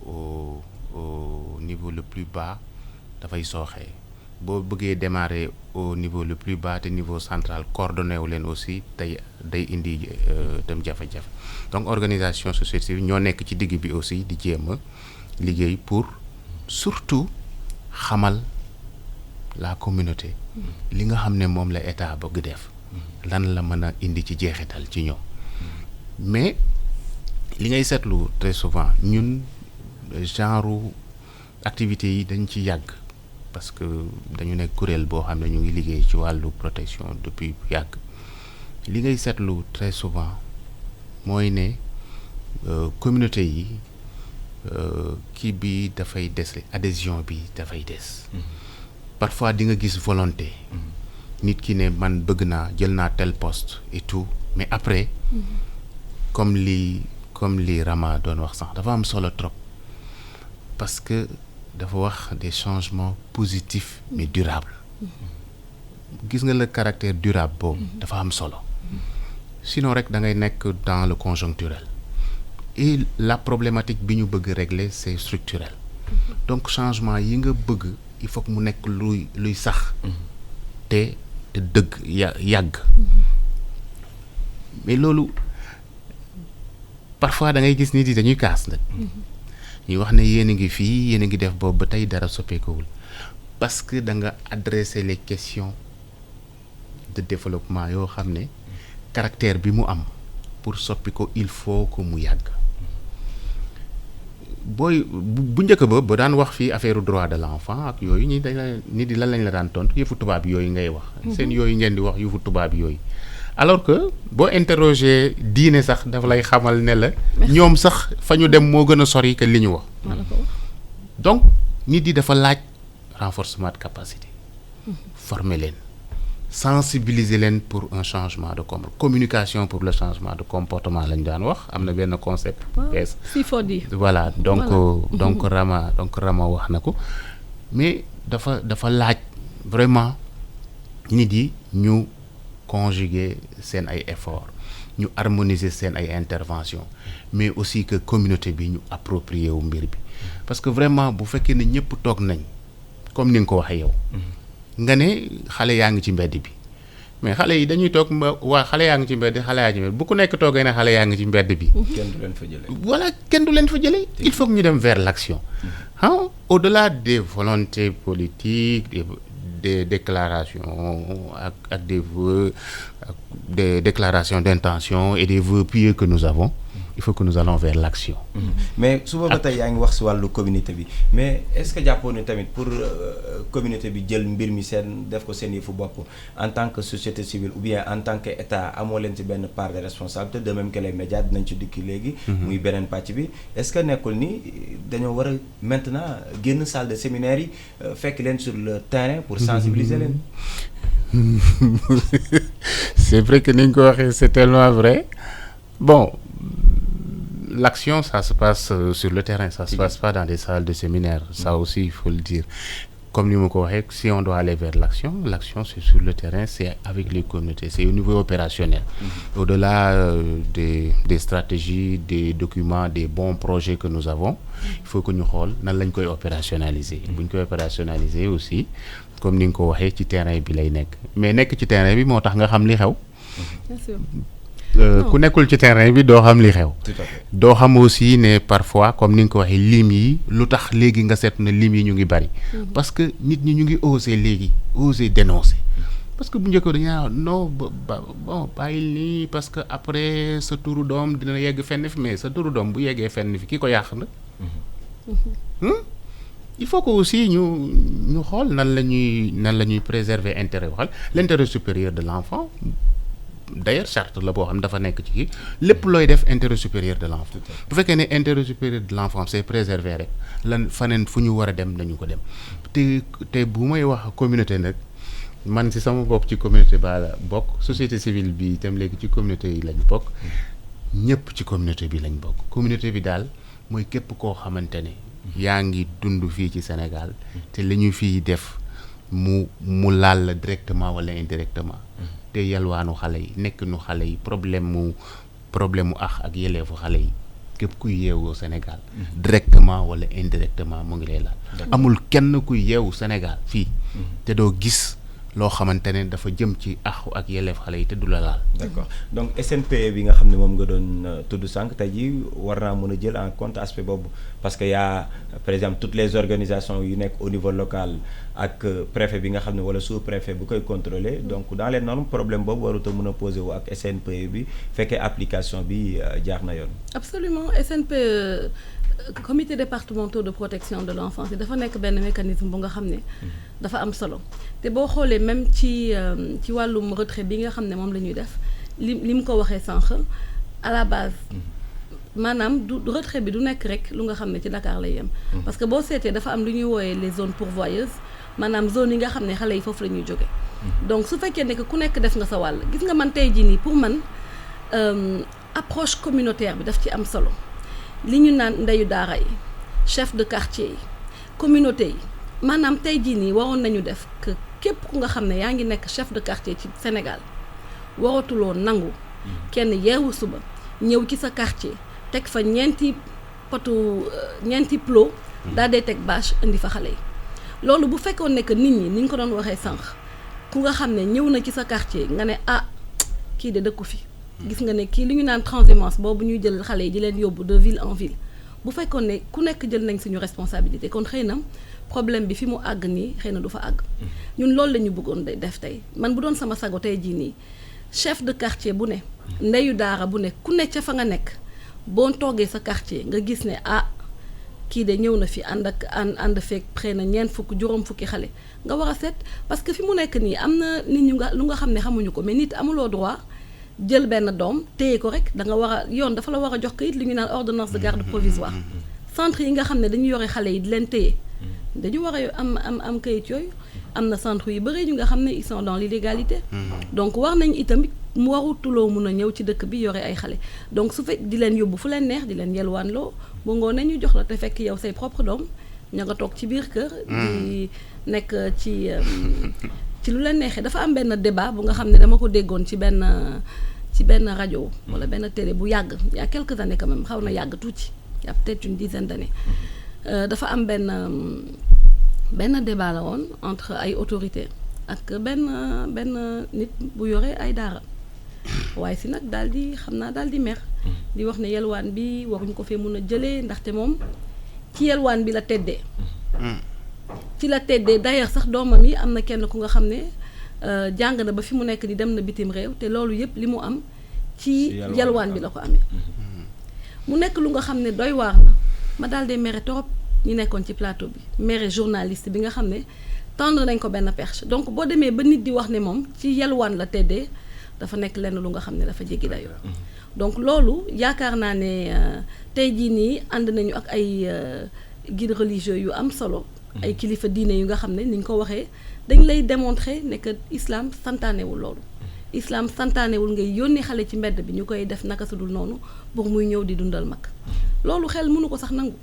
au niveau le plus bas dafay sooxee boo bëggee démarrer au niveau le plus bas te niveau central coordonné wu leen aussi day indi dem jafe-jafe donc organisation société civile ñoo nekk ci digg bi aussi di jéem a liggéey pour surtout xamal la communauté li nga xam ne moom la état bëgg def lan la mën a indi ci jeexital ci ñoom mais li ngay seetlu très souvent ñun genre activités yi dañ ci yàgg parce que dañu nekk kuréel boo xam ne ñu ngi liggéey ci wàllu protection depuis yàgg li ngay seetlu très souvent mooy ne communauté yi kii bi dafay des adhésion bi dafay des parfois di nga gis volonté nit ki ne man bëgg naa jël naa tel poste et tout mais après comme li Rama doon wax sax dafa am solo trop parce que dafa wax des changements positifs mais durables gis nga le caractère durable boobu dafa am solo sinon rek da ngay nekk dans le conjoncturel et la problématique bi ñu bëgg régler c'est structurel donc changement yi nga bëgg il faut que mu nekk luy sax te dëgg yàgg mais loolu parfois da ngay gis nit yi dañuy kaas nag ñuy wax ne yéen a ngi fii yéen a ngi def boobu ba tey dara soppeekuwul parce que da nga adresser les questions de développement yoo xam ne caractère bi mu am pour soppi ko il faut que mu yàgg booy bu njëkk ba daan wax fii affaire droit de l'enfant ak yooyu ñi dañ la nit di lan lañ la daan tontu yëfu tubaab yooyu ngay wax seen yooyu ngeen di wax yëfu tubaab yooyu alors que boo interroger diine sax dafa lay xamal ne la ñoom sax fa ñu dem moo gën a sori que li ñu wax donc nit yi dafa laaj renforcement de capacité former leen sensibiliser leen pour un changement de communication pour le changement de comportement lañ daan wax am na benn concept bees voilà donc Rama wax na ko mais dafa laaj vraiment nit yi ñu conjuguer seen ay efforts ñu harmoniser seen ay interventions mais aussi que communauté bi ñu approprier wu mbir bi parce que vraiment bu fekkee ne ñëpp toog nañ comme ni nga ko waxee yow nga ne xale yaa ngi ci mbedd bi mais xale yi dañuy toog waa xale yaa ngi ci mbedd xale yaa ngi ci mbedd bu ku nekk toogee ne xale yaa ngi ci mbedd bi. kenn du leen fa jëlee. voilà kenn du leen fa jëlee. il faut que ñu dem vers l'action. Au-delà des volontés politiques des déclarations ak des vœux des déclarations d'intention et des vœux pieux que nous avons. Il faut que nous allons vers l'action. mais suba ba tey yaa ngi wax si wàllu communauté bi mais est-ce que jàppoon ne tamit pour communauté bi jël mbir mi seen def ko seen yëfu bopp en tant que société civile ou bien en tant que état amoo leen ci benn part de responsabilité de même que les médias dinañ ci dikki léegi. muy beneen pàcc bi est-ce que nekkul ni dañoo war a maintenant génn salle de séminaire yi fekk leen sur le terrain pour sensibiliser leen. C'est vrai que ni nga ko waxee c'est tellement vrai bon. L'action, ça se passe sur le terrain, ça se passe pas dans des salles de séminaire. Ça aussi, il faut le dire. Comme nous me disons, si on doit aller vers l'action, l'action c'est sur le terrain, c'est avec les communautés, c'est au niveau opérationnel. Au-delà des stratégies, des documents, des bons projets que nous avons, il faut que nous xool nan lañ koy opérationnaliser. Bu ñu koy opérationnaliser aussi, comme ni nga ko waxee ci terrain bi lay nekk. Mais nekk ci terrain bi moo tax nga xam li xew. Bien sûr. ku nekkul ci terrain bi doo xam li xew. doo xam aussi ne parfois comme ni nga ko waxee lim yi lu tax léegi nga seet na lim yi ñu ngi bari. parce que nit ñi ñu ngi oser léegi oser dénoncer. parce que bu njëkk dañaa non bon bàyyil nii parce que après sa turu doom dina yegg fenn fi mais sa turu doom bu yeggee fenn fi ki ko yàq na. il faut que aussi ñu xool nan la ñuy préserver intérêt waxal l'intérêt supérieur de l'enfant. D'ailleurs charte la boo xam dafa nekk ci kii lépp looy def intérêt supérieur de l'enfant bu fekkee ne intérêt supérieur de l'enfant c'est préservé rek lan faneen fu ñu war a dem dañu ko dem te bu may wax communauté nag man ci sama bopp ci communauté ba la bokk société civile bi itam léegi ci communauté yi lañ bokk ñëpp ci communauté bi lañ bokk communauté bi daal mooy képp koo xamante ne yaa ngi dund fii ci Sénégal te li ñu fiy def mu laal la directement wala indirectement te yalwaanu xale yi nekk nu xale yi problème mu ak yelleefu xale yi képp kuy yeewoo Sénégal directement wala indirectement mu ngi lay laal amul kenn kuy yeewu Sénégal fii te doo gis loo xamante ne dafa jëm ci ak yelleef xale yi te du la laal. D'accord donc SNPE bi nga xam ne moom nga doon tudd sànq tey jii war naa mën a jël en compte aspect boobu parce que y a par exemple toutes les organisations yu nekk au niveau local ak préfet bi nga xam ne wala sous-préfet bu koy contrôler donc dans les normes problème boobu warut a mën a poser wu ak SNPE bi fekkee application bi jaar na yoon. Absolument SNPE comité départemental de protection de l'enfance dafa nekk benn mécanisme bu nga xam ne dafa am solo te boo xoolee même ci wàllum retrait bi nga xam ne moom la ñuy def li mu ko waxee sànq à la base maanaam du retrait bi du nekk rek lu nga xam ne ci Dakar lay yem parce que boo seetee dafa am lu ñuy wooyee les zones pourvoyeuses maanaam zone yi nga xam ne xale yi foofu la ñuy jóge donc su fekkee ne que ku nekk def nga sa wàll gis nga man tey jii nii pour man approche communautaire bi daf ci am solo li ñu naan ndeyu daara yi chef de quartier yi communauté yi maanaam tey jii nii waroon nañu def que képp ku nga xam ne yaa ngi nekk chef de quartier ci Sénégal waratuloo nangu kenn yeewu suba ñëw ci sa quartier teg fa ñeenti plot daal dee teg bâche indi fa xale yi loolu bu fekkoon ne que nit ñi ni ñu ko doon waxee sànq ku nga xam ne ñëw na ci sa quartier nga ne kii de dëkku fi gis nga ne kii li ñu naan transhumance boobu ñuy jël xale yi di leen yóbbu de ville en ville bu fekkoon ne ku nekk jël nañ suñu responsabilité kon xëy na problème bi fi mu àgg nii xëy na du fa àgg ñun loolu la ñu bëggoon def tey man bu doon sama sago tey jii nii chef de quartier bu ne ndeyu daara bu ne ku ne ca fa nga nekk boo toogee sa quartier nga gis ne kii de ñëw na fi ànd fekk xëy na juróom fukki xale nga war a seet parce que fi mu nekk nii am na nit ñu lu nga xam ne xamuñu ko mais nit amuloo droit jël benn doom téye ko rek da nga war a yoon dafa la war a jox kayit li ñu naan ordonnance de garde provisoire centre yi nga xam ne dañu yore xale yi di leen téye dañu war a am kayit yooyu am na centre yu bëri ñu nga xam ne ils sont dans l'illégalité donc war nañ itam mu warutuloo mun a ñëw ci dëkk bi yore ay xale donc su fekk di leen yóbbu fu leen neex di leen yelwaan loo bu ngoonee ñu jox la te fekk yow say propre doom ña nga toog ci biir kër di nekk ci lu leen neexee dafa am benn débat bu nga xam ne dama ko déggoon ci benn rajo wala benn télé bu yàgg il y a quelques années quand même xaw na yàgg tuuti il y a peut-être une dizaine d'années dafa am benn débat la woon entre ay autorités ak benn nit bu yore ay daara waaye si nag daal di xam naa daal di mer di wax ne yelwaan bi waruñu ko fee mun a jëlee ndaxte moom ci yelwaan bi la teddee ci la teddee d'ailleurs sax doomam yi am na kenn ku nga xam ne jàng na ba fi mu nekk di dem na bitim réew te loolu yëpp li mu am ci yelwaan bi la ko amee mu nekk lu nga xam ne doy waar na ma daal di mere trop ñi nekkoon ci plateau bi mere journaliste bi nga xam ne tendre nañ ko benn perche donc boo demee ba nit di wax ne moom ci yelwaan la teddee dafa nekk lenn lu nga xam ne dafa jéggi dayoo donc loolu yaakaar naa ne tey jii nii ànd nañu ak ay guides religieux yu am solo ay kilifa diine yu nga xam ne ni ñu ko waxee dañ lay démontrer ne que islam santaanewul loolu islam santaanewul ngay yónni xale ci mbedd bi ñu koy def naka su dul noonu pour muy ñëw di dundal mag loolu xel mënu ko sax nangu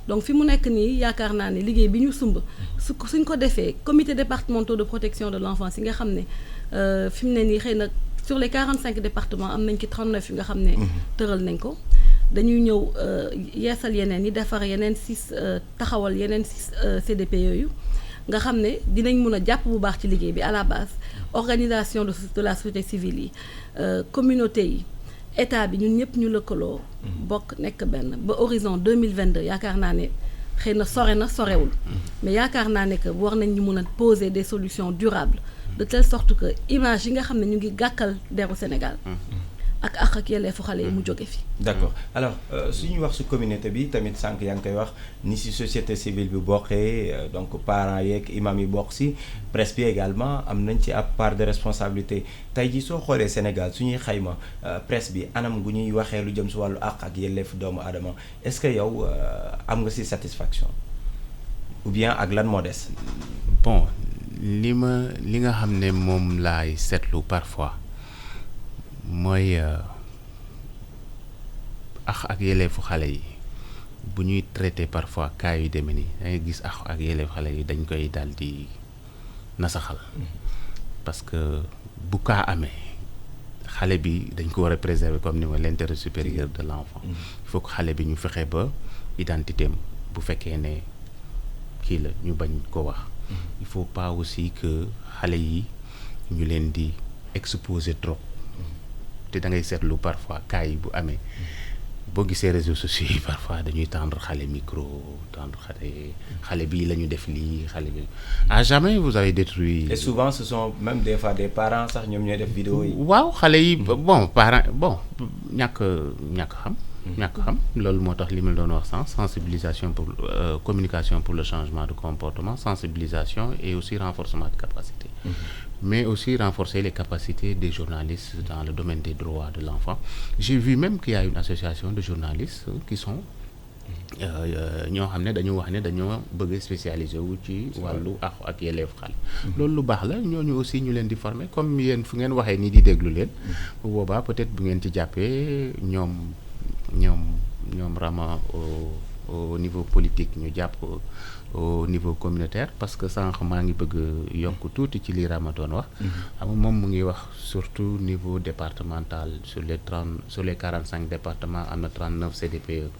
donc fi mu nekk nii yaakaar naa ne liggéey bi ñu sumb suñ ko defee comité départemental de protection de l'enfance yi nga xam ne fi mu ne nii xëy na sur les 45 départements am nañ ci 39 yu nga xam ne tëral nañ ko dañuy ñëw yeesal yeneen yi defar yeneen 6 taxawal yeneen 6 CDP yooyu nga xam ne dinañ mun a jàpp bu baax ci liggéey bi à la base organisation de la société civile yi communauté yi état bi ñun ñëpp ñu lëkkaloo bokk nekk benn ba horizon 2022 yaakaar naa ne xëy na sorewul mais yaakaar naa ne que war nañ ñu mun a poser des solutions durables de telle sorte que image yi nga xam ne ñu ngi gàkkal deru Sénégal ak yelleefu xale yi mu jóge fi. d'accord alors suñu wax su communauté bi tamit sànq yaa ngi koy wax ni si société civile bi bokkee donc parents yeeg imam yi bokk si presse bi également am nañ ci ab part de responsabilité tey jii soo xoolee Sénégal suñuy xayma presse bi anam gu ñuy waxee lu jëm si wàllu àq ak yelleefu doomu aadama est-ce que yow am nga si satisfaction ou bien ak lan moo des. bon li nga xam ne moom laay seetlu parfois. mooy ak yelleefu xale yi bu ñuy traité parfois cas yu demee nii da ngay gis ak yelleefu xale yi dañ koy daal di nasaxal parce que bu cas amee xale bi dañ ko war a préserver comme ni ma l'intérêt supérieur de l'enfant il faut que xale bi ñu fexe ba identité am bu fekkee ne kii la ñu bañ ko wax il faut pas aussi que xale yi ñu leen di exposer trop te da ngay seetlu parfois cas yi bu amee boo gisee réseaux sociaux yi parfois dañuy tendre xale micro tendre xale bii la ñu def lii xale bi à jamais vous avez détruit. et souvent ce sont même des fois des parents sax ñoom ñooy def vidéo yi. waaw xale yi bon parents bon ñàkk xam loolu moo tax li ma doon wax sens sensibilisation pour communication pour le changement de comportement sensibilisation et aussi renforcement de capacité. Mais aussi renforcer les capacités des journalistes dans le domaine des droits de l'enfant. J'ai vu même qu'il y a une association de journalistes qui sont ñoo xam ne dañu wax ne dañoo bëgg spécialisé wu ci wàllu ak yelleef xale. loolu lu baax la ñooñu aussi ñu leen di former comme yéen fu ngeen waxee nii di déglu leen bu boobaa peut-être bu ngeen ci jàppee ñoom vraiment au niveau politique ñu jàpp au niveau communautaire parce que sànq maa ngi bëgg yokk tuuti ci li Rama doon wax xam nga moom mu ngi wax surtout niveau départemental sur les 45 départements am na 39 CDPE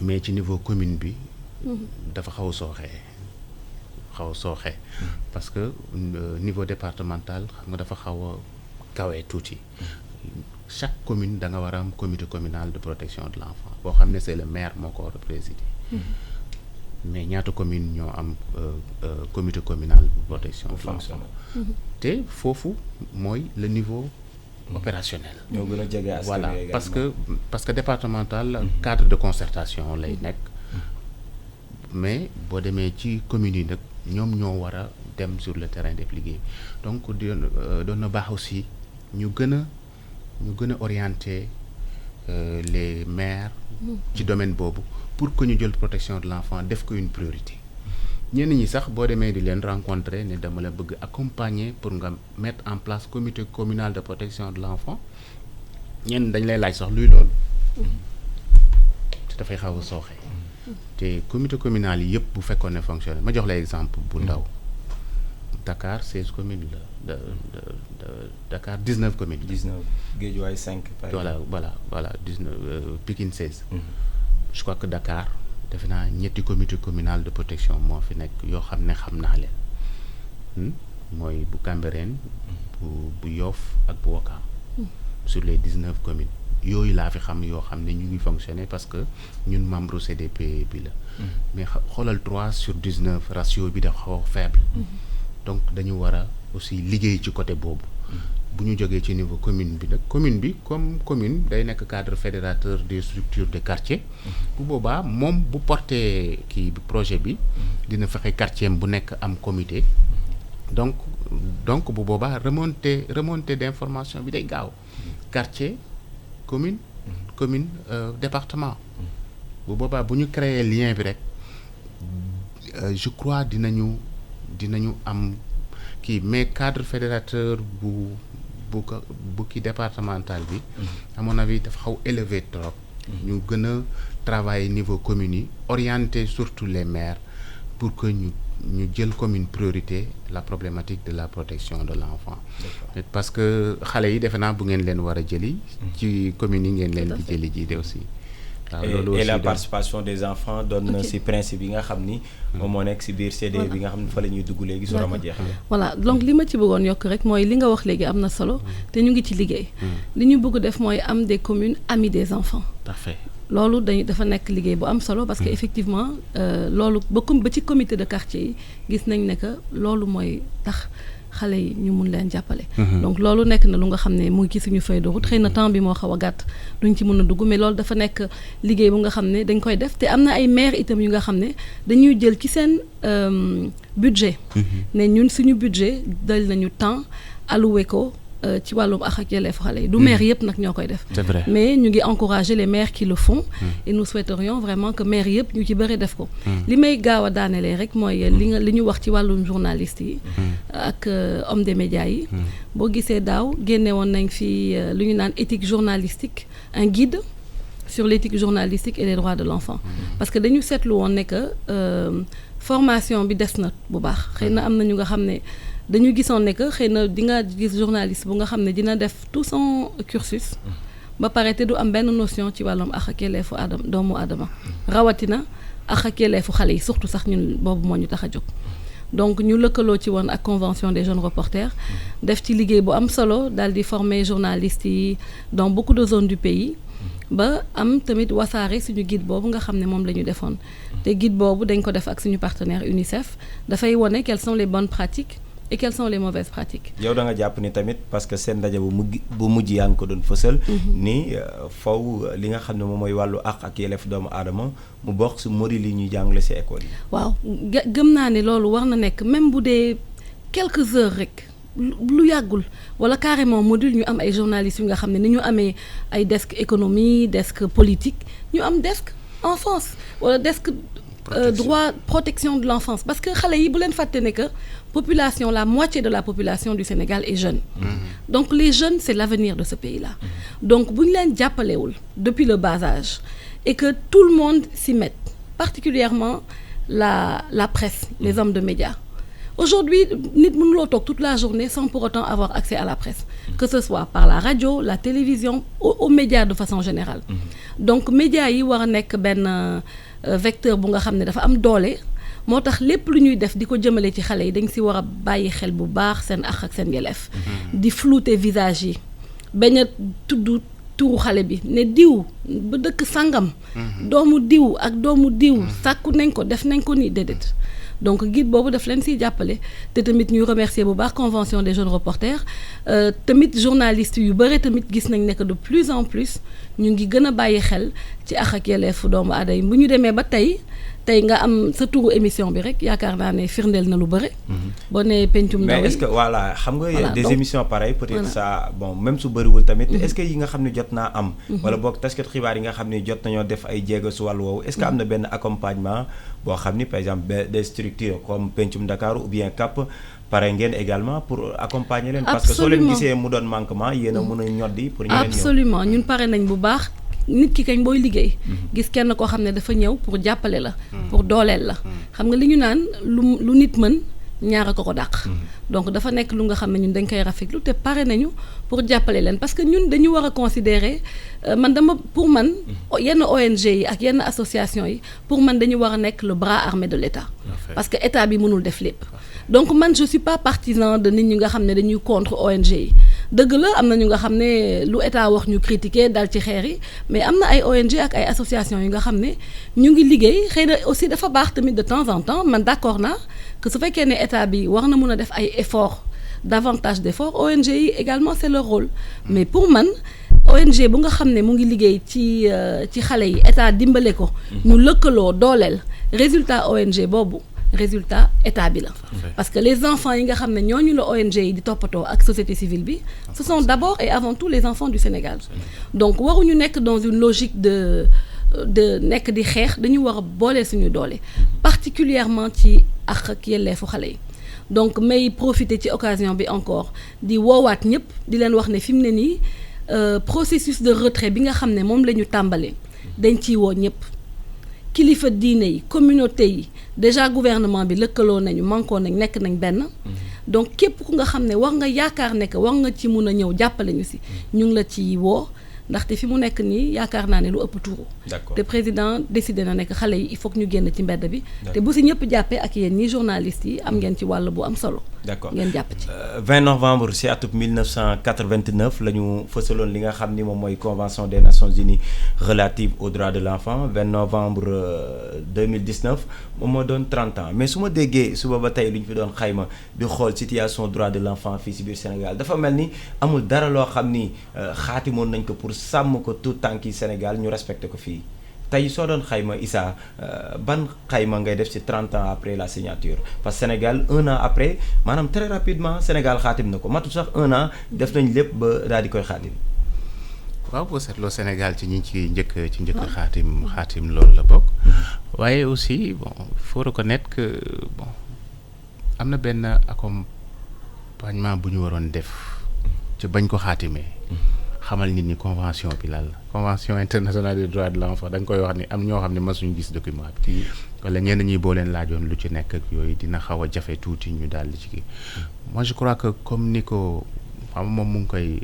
mais ci niveau commune bi dafa xaw a sooxee parce que niveau départemental xam nga dafa xaw a kawee tuuti chaque commune da nga war a am comité communal de protection de l'enfant boo xam ne c'est le maire moo ko war a présider mais ñaata commune ñoo am comité communal de protection de l'enfant te foofu mooy le niveau opérationnel ñoo gën a jege askan voilà parce que départemental cadre de concertation lay nekk mais boo demee ci communes yi nag ñoom ñoo war a dem sur le terrain def liggéey donc doon na baax aussi ñu gën a orienter les maires ci domaine boobu pour que ñu jël protection de l'enfant def ko une priorité ñenn ñi sax boo demee di leen rencontrer ne dama la bëgg accompagner pour nga mettre en place comité communal de protection de l'enfant ñenn dañ lay laaj sax luy loolu te dafay xaw a sooxe te comité communal yi yëpp bu fekkoon ne fonctionné ma jox la exemple bu ndaw Dakar 16 communes la de Dakar 19 communes. 19 Guédiawaye 5. voilà 19 Pikine 16. Je crois que Dakar defe naa ñetti comité communal de protection moo fi nekk yoo xam ne xam naa leen mooy bu Cambérène bu Yoff ak bu Ouakam sur les 19 communes yooyu laa fi xam yoo xam ne ñu ngi fonctionner parce que ñun membre CDP bi la mais xoolal 3 sur 19 ratio bi dafa xaw a faible donc dañu war a aussi liggéey ci côté boobu bu ñu jógee ci niveau commune bi nag commune bi comme commune day nekk cadre fédérateur des structures de quartier bu boobaa moom bu porté kii bi projet bi dina fexe quartier bu nekk am comité donc bu boobaa remontée d'information bi day gaaw quartier commune département bu boobaa bu ñu créer lien bi rek je crois dinañu am kii mais cadre fédérateur bu kii départemental bi à mon avis dafa xaw élevé trop ñu gën a travailler niveau communes yi orienter surtout les maires pour que ñu jël comme une priorité la problématique de la protection de l'enfant parce que xale yi defe naa bu ngeen leen war a jëli ci communes yi ngeen leen di jëli ji de aussi et la participation des enfants doon na ci principe yi nga xam ni moom moo nekk ci biir CD bi nga xam ne fa la ñuy dugg léegi su rama jeex voilà donc li ma ci bëggoon yokk rek mooy li nga wax léegi am na solo te ñu ngi ci liggéey li ñu bëgg def mooy am des communes amies des enfants parfait loolu dafa nekk liggéey bu am solo parce que effectivement loolu ba ci comité de quartier yi gis nañ ne que loolu mooy tax xale yi ñu mun leen jàppale donc loolu nekk na lu nga xam ne mu ngi ci suñu feuille de route xëy na temps bi moo xaw a gàtt duñ ci mën a dugg mais loolu dafa nekk liggéey bu nga xam ne dañ koy def te am na ay maires itam yu nga xam ne dañuy jël ci seen budget ne ñun suñu budget dal nañu temps alloué ko ci wàllum ak yelleefu xale yi du maire yëpp nag ñoo koy def mais ñu ngi encourager les maires qui le font et nous souhaiterions vraiment que maire yëpp ñu ci bëri def ko li may gaaw a daanelee rek mooy li ñu wax ci wàllum journaliste yi ak homme des médias yi boo gisee daaw génne woon nañ fi lu ñu naan éthique journalistique un guide sur l'éthique journalistique et les droits de l'enfant parce que dañu seetlu woon ne que formation bi des na bu baax xëy na am na ñu nga xam ne dañu gisoon ne que xëy na di nga gis journaliste bu nga xam ne dina def tout son cursus ba pare te du am benn notion ci wàllum àq ak yelleefu doomu aadama rawatina àq ak yelleefu xale yi surtout sax ñun boobu moo ñu tax a jóg donc ñu lëkkaloo ci woon ak convention des jeunes reporters def ci liggéey bu am solo daal di former journalistes yi dans beaucoup de zones du pays ba am tamit wasaare suñu guide boobu nga xam ne moom la ñu defoon te guide boobu dañ ko def ak suñu partenaire UNICEF dafay wone quelles sont les bonnes pratiques et quelles sont les mauvaises pratiques. yow da nga jàpp ni tamit parce que seen ndaje bu mujj yaa ngi ko doon fësal. ni faw li nga xam ne moom mooy wàllu àq ak yelleef doomu aadama mu bokk si modèle yi ñuy jàngale si école yi. waaw gëm naa ne loolu war na nekk même bu dee quelques heures rek lu yàggul wala carrément module ñu am ay journalistes yu nga xam ne ni ñu amee ay desk économie desk politique ñu am desk enfance wala desk. Droit protection de l'enfance parce que xale yi bu leen fàtte ne que population la moitié de la population du Sénégal est jeune donc les jeunes c'est l'avenir de ce pays-là donc bu ñu leen jàppalewul depuis le bas âge et que tout le monde s'y mette particulièrement la presse les hommes de médias aujourd'hui nit mënuloo toog toute la journée sans pour autant avoir accès à la presse que ce soit par la radio la télévision aux médias de façon générale donc médias yi war a nekk benn vecteur bu nga xam ne dafa am doole moo tax lépp lu ñuy def di ko jëmale ci xale yi dañ si war a bàyyi xel bu baax seen àq ak seen yelleef di flouter visage yi bañ a tudd turu xale bi ne diw ba dëkk sangam doomu diw ak doomu diw sàkku nañ ko def nañ ko ni déedéet donc guide boobu daf leen siy jàppale te tamit ñuy remercier bu baax convention des jeunes reporters tamit journalistes yu bëri tamit gis nañ ne que de plus en plus ñu ngi gën a bàyyi xel ci àq ak yelleefu doomu aadama yi bu ñu demee ba tey nga am sa turu émission bi rek yaakaar naa ne firndeel na lu bëri. boo nee pencum ndaw yi mais est-ce que voilà xam nga des émissions pareilles peut-être ça bon même su bëriwul tamit est-ce que yi nga xam ne jot naa am wala boog taskat xibaar yi nga xam ne jot nañoo def ay jéego su wàllu woowu est-ce que am na benn accompagnement boo xam ni par exemple des structures comme pencum Dakar ou bien CAP pare ngeen également pour accompagner leen parce que soo leen gisee mu doon manquement yéen a mën a ñoddi pour ñeneen ñëw absolument ñun pare nañ bu baax nit ki kañ booy liggéey gis kenn koo xam ne dafa ñëw pour jàppale la pour dooleel la xam nga li ñu naan lu nit mën ñaara ko dàq. donc dafa nekk lu nga xam ne ñun dañ koy rafetlu te pare nañu pour jàppale leen parce que ñun dañu war a considérer pour man yenn ONG yi ak yenn association yi pour man dañu war a nekk le bras armé de l'État. parce que état bi mënul def lépp. donc man je suis pas partisan de nit ñi nga xam ne dañuy contre ONG yi dëgg la am na ñu nga xam ne lu état wax ñu critiquer dal ci xeer yi mais am na ay ONG ak ay association yi nga xam ne ñu ngi liggéey xëy na aussi dafa baax tamit de temps en temps man d'accord naa que su fekkee ne état bi war na mun a def ay efforts davantage d'efforts ONG yi également c'est leur rôle mais pour man ONG bu nga xam ne mu ngi liggéey ci xale yi état dimbale ko ñu lëkkaloo dooleel résultat ONG boobu résultat état bi la parce que les enfants yi nga xam ne ñooñu la ONG yi di toppatoo ak société civile bi ce sont d'abord et avant tout les enfants du Sénégal donc waruñu nekk dans une logique de nekk di xeex dañu war a boole suñu doole particulièrement ci ak yelleefu xale yi donc may profiter ci occasion bi encore di woowaat ñëpp di leen wax ne fi mu ne nii processus de retrait bi nga xam ne moom la ñu tàmbalee dañ ciy woo ñëpp kilifa diine yi communauté yi déjà gouvernement bi lëkkaloo nañu mànkoo nañ nekk nañ benn donc képp ku nga xam ne war nga yaakaar ne que war nga ci mun a ñëw jàppale ñu si ñu ngi la ci woo ndaxte fi mu nekk nii yaakaar naa ne lu ëpp tuuru te président décidé na nekk xale yi il faut que ñu génn ci mbedd bi te bu si ñëpp jàppee ak yéen ñi journalistes yi am ngeen ci wàll bu am solo ngeen jàpp ci 20 novembre si atub 1989 la ñu fësaloon li nga xam ni moom mooy convention des Nations Unies relative aux droits de l'enfant 20 novembre 2019 moom moo doon 30 ans mais su ma déggee suba ba tey lu ñu fi doon xayma di xool situation droit de l'enfant fii si biir Sénégal dafa mel ni amul dara loo xam ni xaatimoon nañ ko pour sàmm ko tout tànk yi Sénégal ñu respecté ko fii tey soo doon xayma Issa ban xayma ngay def ci 30 ans après la signature parce que Sénégal 1 an après maanaam très rapidement Sénégal xaatim na ko matul sax 1 an def nañ lépp ba daal di koy xaatim. waaw boo seetloo Sénégal ci ñi ci njëkk xaatim loolu la bokk. waaye aussi bon il faut reconnaître que bon am na benn accompagnement bu ñu waroon def ci bañ ko xaatimee. xamal nit ñi convention bi lan la convention internationale des droits de l'enfant da nga koy wax ni am ñoo xam ne masuñu gis document bi wala ñenn ñi boo leen laajoon lu ci nekk ak yooyu dina xaw a jafe tuuti ñu daal di ci kii moi je crois que comme ni ko xam moom mu ngi koy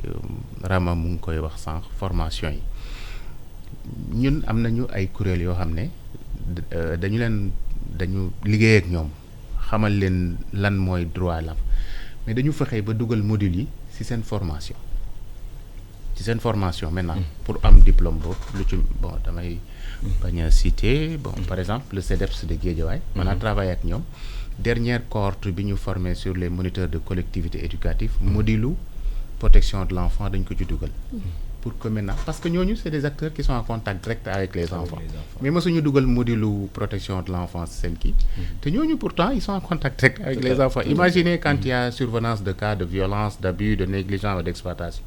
Rama mu ngi koy wax sànq formation yi ñun am nañu ay kuréel yoo xam ne dañu liggéey ak ñoom xamal leen lan mooy droit la mais dañu fexe ba dugal module yi ci seen formation maintenant pour am diplôme boobu lu ci bon damay bañ a citer bon par exemple le CEDEPS de Guédiawaye on a travaillé ak ñoom dernière cohorte bi ñu formé sur les moniteurs de collectivités éducatives module protection de l'enfant dañ ko ci dugal pour que maintenant parce que ñooñu c'est des acteurs qui sont en contact direct avec les enfants mais mësuñu dugal module protection de l'enfance seen kii te ñooñu pourtant ils sont en contact direct avec les enfants imaginez quand il y a survenance de cas de violence d'abus de négligence ou d'exploitation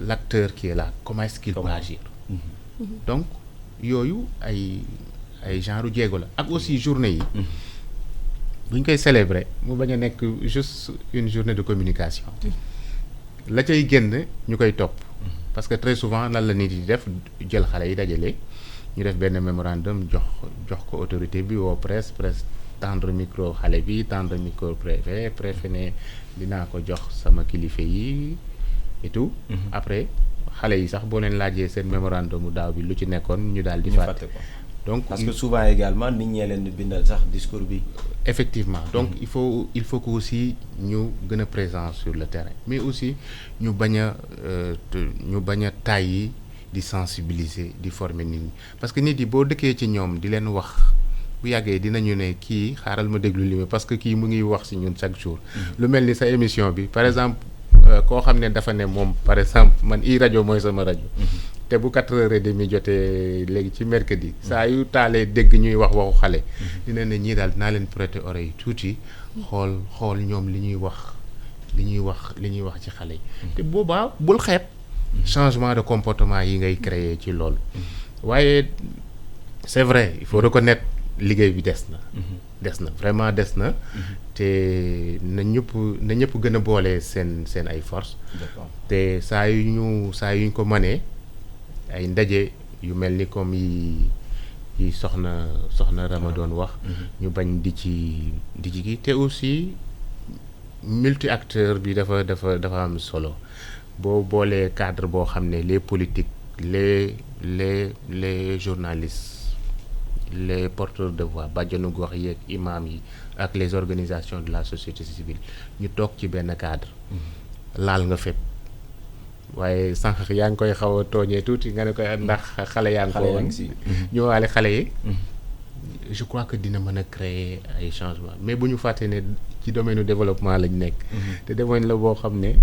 l'acteur qui est là comment est-ce qu'il peut agir donc yooyu ay genre jéego la ak aussi journée yi bu ñu koy célébrer mu bañ a nekk juste une journée de communication la cay génn ñu koy topp parce que très souvent lan la nit yi def jël xale yi dajale ñu def benn mémorandum jox ko autorité bi woo presse tendre micro xale bi tendre micro préfet ne dinaa ko jox sama kilifa yi et tout après xale yi sax boo leen laajee seen mémorandum mu daaw bi lu ci nekkoon ñu daal di fàtte ko donc parce que souvent également nit ñee leen di bindal sax discours bi effectivement donc il faut que aussi ñu gën a présent sur le terrain mais aussi ñu bañ a tàyyi di sensibiliser di former nit ñi parce que nit yi boo dëkkee ci ñoom di leen wax bu yàggee dinañu ne kii xaaral ma déglu li parce que kii mu ngi wax ci ñun chaque jour lu mel ni sa émission bi par exemple koo xam ne dafa ne moom par exemple man iRadio mooy sama rajo te bu 4h30 jotee léegi ci mercredi saa yu taalee dégg ñuy waxu xale dina ne ñii daal dinaa leen prêter oreille tuuti xool ñoom li ñuy wax ci xale yi te boobaa bul xeeb changement de comportement yi ngay créer ci loolu waaye c'est vrai il faut reconnaître liggéey bi des na vraiment des na te na ñëpp gën a boole seen ay force te saa yu ñu ko mënee ay ndaje yu mel ni comme yi soxna Rama doon wax. ñu bañ di ci kii te aussi multi acteur bi dafa am solo boo boolee cadre boo xam ne les politiques les journalistes les porteurs de voix bàjjenu gox yi ak imam yi ak les organisations de la société civile ñu toog ci benn cadre laal nga fépp waaye sànq yaa ngi koy xaw a tooñee tuuti nga ne koy ndax xale yaa ngi ko woon ñëwaale xale yi je crois que dina mën a créer ay changements mais bu ñu fàtte ne ci domaine développement lañ nekk te domaine la boo xam ne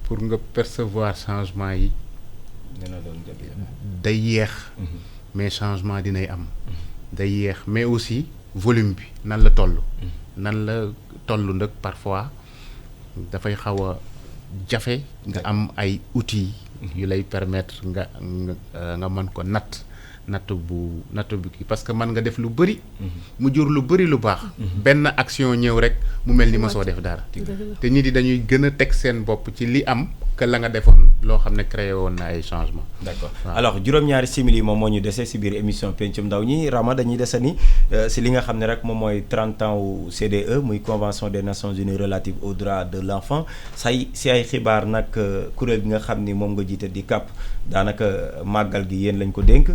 pour nga percevoir changement yi day yéex mais changement dinay am day yéex mais aussi volume bi nan la toll nag parfois dafay xaw a jafe nga am ay outils yu lay permettre nga mën ko natt bu kii parce que mën nga def lu bëri mu jur lu bëri lu baax benn action ñëw rek mu mel ni ma soo def dara te nit yi dañuy gën a teg seen bopp ci li am que la nga defoon loo xam ne créé woon na ay changement d'accord alors juróom-ñaari simili moom moo ñu dese si biir émission pencum ndaw ñi Rama dañuy dese ni si li nga xam ne rek moom mooy 30 ans wu CDE muy convention des nations unies relative aux droits de l'enfant si ay xibaar nag kuréel gi nga xam ni moom nga jiite di CAP daanaka màggal gi yéen lañ ko dénk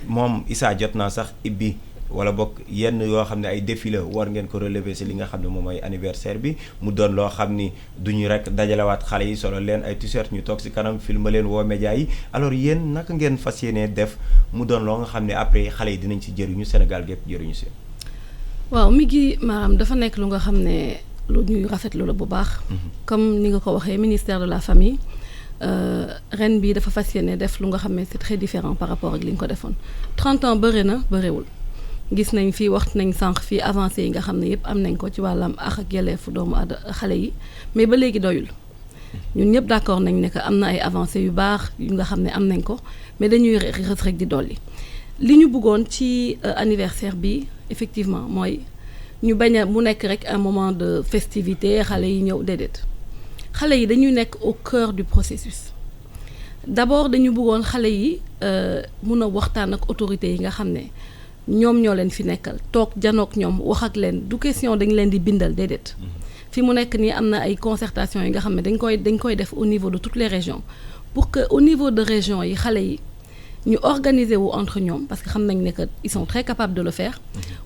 moom Issa jot naa sax ibbi wala bokk yenn yoo xam ne ay défi la war ngeen ko relever si li nga xam ne moom mooy anniversaire bi mu doon loo xam ni duñu rek dajalewaat xale yi solo leen ay t-shirt ñu toog si kanam filma leen woo média yi alors yéen naka ngeen fas yéenee def mu doon loo nga xam ne après xale yi dinañ si jëriñu Sénégal gépp jëriñu si. waaw mi ngi maanaam dafa nekk lu nga xam ne lu ñuy rafetlu la bu baax. comme ni nga ko waxee ministère de la famille ren bi dafa fas yéene def lu nga xam ne c'est très différent par rapport ak li ñu ko defoon 30 ans bëri na bëriwul. gis nañ fii wax nañ sànq fii avancé yi nga xam ne yëpp am nañ ko ci wàllam ak yelleefu doomu xale yi mais ba léegi doyul ñun ñëpp d'accord nañ ne que am na ay avancé yu baax yu nga xam ne am nañ ko mais dañuy rës rek di dolli li ñu bëggoon ci anniversaire bi effectivement mooy ñu bañ a mu nekk rek un moment de festivité xale yi ñëw déedéet xale yi dañuy nekk au cœur du processus d'abord dañu bëggoon xale yi mun a waxtaan ak autorités yi nga xam ne ñoom ñoo leen fi nekkal toog janook ñoom wax ak leen du question dañ leen di bindal déedéet fi mu nekk nii am na ay concertation yi nga xam ne dañ koy def au niveau de toutes les régions pour que au niveau de région yi xale yi ñu organiser wu entre ñoom parce que xam nañ ne que ils sont très capables de le faire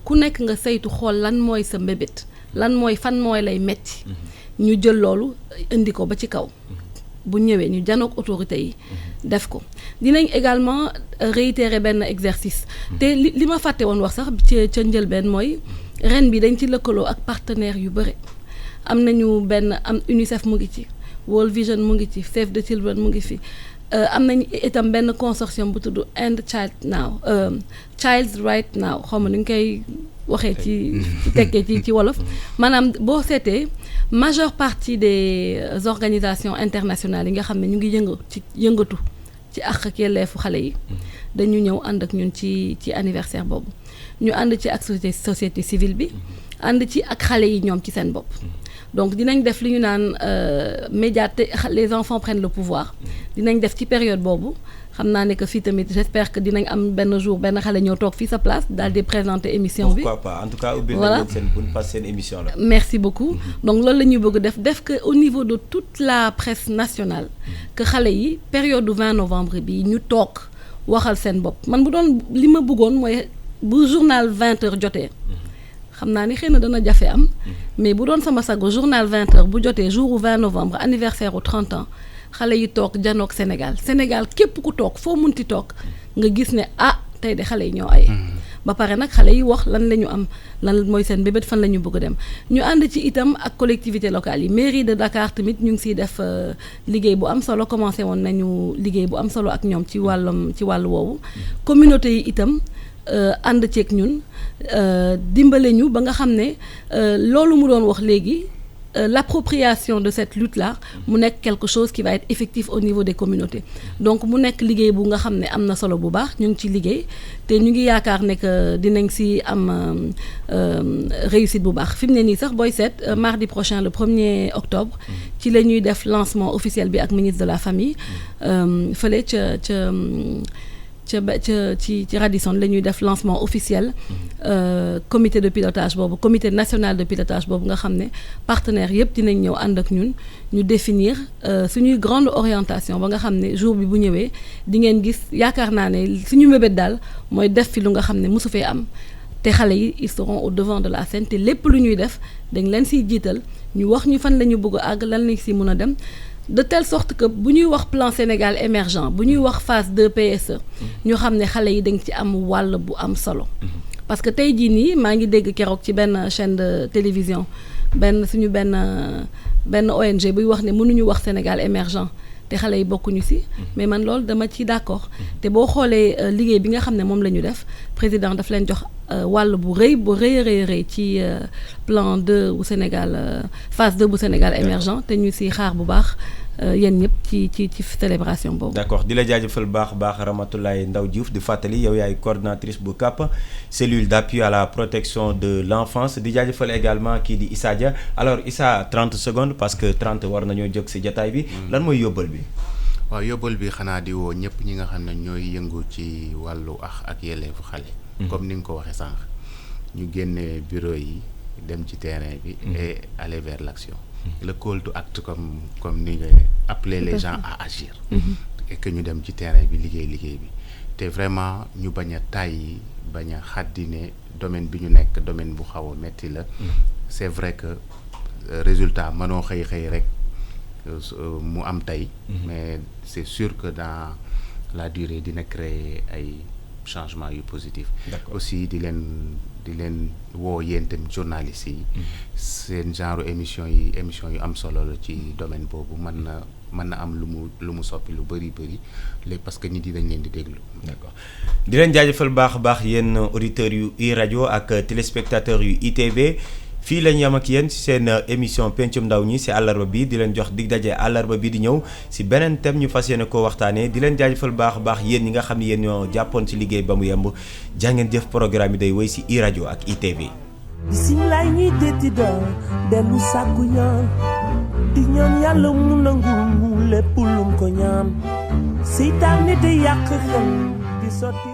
ku nekk nga saytu xool lan mooy sa mbébét lan mooy fan mooy lay metti ñu jël loolu indi ko ba ci kaw bu ñëwee ñu janook autorités yi def ko dinañ également réitérer benn exercice te li ma fàtte woon wax sax ca njëlbeen mooy ren bi dañ ci lëkkaloo ak partenaires yu bëri am nañu am UNICEF mu ngi ci World Vision mu ngi ci Save the Children mu ngi fi am nañ itam benn consortium bu tudd End Child Now Child's Right Now xaw ma nu ñu koy waxee ci tekkee ci wolof maanaam boo seetee majeure partie des organisations internationales yi nga xam ne ñu ngi yëngatu ci àq ak yelleefu xale yi dañu ñëw ànd ak ñun ci anniversaire boobu ñu ànd ci ak société civile bi ànd ci ak xale yi ñoom ci seen bopp donc dinañ def li ñu naan les enfants prennent le pouvoir dinañ def ci période boobu xam naa ne que fii tamit j'espère que dinañ am benn jour benn xale ñëw toog fii sa place daal di présenter émission bi. pourquoi pas en tout cas ubbil nañ leen seen bunt parce que seen émission la. merci beaucoup donc loolu la ñuy bëgg def que au niveau de toute la presse nationale que xale yi période du 20 novembre bi ñu toog waxal seen bopp man bu doon li ma bëggoon mooy bu journal 20h jotee. xam naa ni xëy na dana jafe am mais bu doon sama sago journal 20h bu jotee jour 20 novembre anniversaire au 30 ans xale yi toog janook Sénégal képp ku toog foo munti toog nga gis ne tey de xale yi ñoo ay ba pare nag xale yi wax lan la ñu am lan mooy seen bébét fan la ñu bëgg a dem ñu ànd ci itam ak collectivité locale yi mairie de Dakar tamit ñu ngi siy def liggéey bu am solo commencé woon nañu liggéey bu am solo ak ñoom ci wàllu woowu communauté yi itam ànd ceeg ñun dimbale ñu ba nga xam ne loolu mu doon wax léegi l'appropriation de cette lutte-là mu nekk quelque chose qui va être effectif au niveau des communautés donc mu nekk liggéey bu nga xam ne am na solo bu baax ñu ngi ci liggéey te ñu ngi yaakaar ne que dinañ si am réussite bu baax fi mu ne nii sax booy seet mardi prochain le 1er octobre ci la ñuy def lancement officiel bi ak ministre de la famille fële ci Radisson la ñuy def lancement officiel comité de pilotage boobu comité national de pilotage boobu nga xam ne partenaires yëpp dinañ ñëw ànd ak ñun ñu définir suñuy grande orientation ba nga xam ne jour bi bu ñëwee di ngeen gis yaakaar naa ne suñu mébét daal mooy def fi lu nga xam ne mosu fee am te xale yi ils seront au devant de la scène te lépp lu ñuy def dañ leen siy jiital ñu wax ñu fan la ñu bëgg a àgg lan lañ si mën a dem de telle sorte que bu ñuy wax plan Sénégal émergent bu ñuy wax phase 2 PSE ñu xam ne xale yi dañ ci am wàll bu am solo parce que tey jii nii maa ngi dégg keroog ci benn chaîne de télévision suñu benn ONG buy wax ne mënuñu wax Sénégal émergent te xale yi bokkuñu ci mais man loolu dama ci d'accord te boo xoolee liggéey bi nga xam ne moom la ñu def président daf leen jox wàll bu rëy ci plan 2 bu Sénégal phase 2 bu Sénégal émergent te ñu ci xaar bu baax yéen ñëpp ci célébration boobu. d'accord di la jaajëfal baax Ramatoulaye Ndaw Diouf di fàttali yow yaay coordinatrice bu CAP cellule d'appui à la protection de l'enfance di jaajëfal également kii di Issa Dia alors Issa 30 secondes parce que 30 war nañoo jóg ci jataay bi lan mooy yóbbal bi. waaw yóbbal bi xanaa di woo ñëpp ñi nga xam ne ñooy yëngu ci wàllu ak yelleefu xale. comme ni nga ko waxee sànq ñu génne bureau yi dem ci terrain bi. et aller vers l'action. le call to act comme ni nga appeler les gens à agir. et que ñu dem ci terrain bi liggéey bi te vraiment ñu bañ a tàyyi bañ a xàddine domaine bi ñu nekk domaine bu xaw a metti la. c'est vrai que résultat mënoo xëy rek mu am tey. mais c'est sûr que dans la durée dina créer ay changement yu positif. aussi di leen woo yéen tamit journalistes yi. seen genre émission yu am solo la ci domaine boobu mën na am lu mu soppi lu bëri léegi parce que nit yi dañ leen di déglu. d'accord di leen jaajëfal baax yéen auditeurs yu iRadio ak téléspectateurs yu ITV. fii lañ yam ak yéen ci seen émission pencum ndaw ñi ci àllarba bi di leen jox dig daje àllarba bi di ñëw ci beneen thème ñu fas yéene koo waxtaanee di leen jaajëfal baax yéen ñi nga xam ne yéen ñoo jàppoon ci liggéey ba mu yemb jàngeen jëf programme yi day woy ci iRadio ak ITV. bisimilah ñuy détti doon dellu sàkku ñaan di ñaan yàlla mu nangu lépp lum ko ñaan seytaane di yàq xel di sotti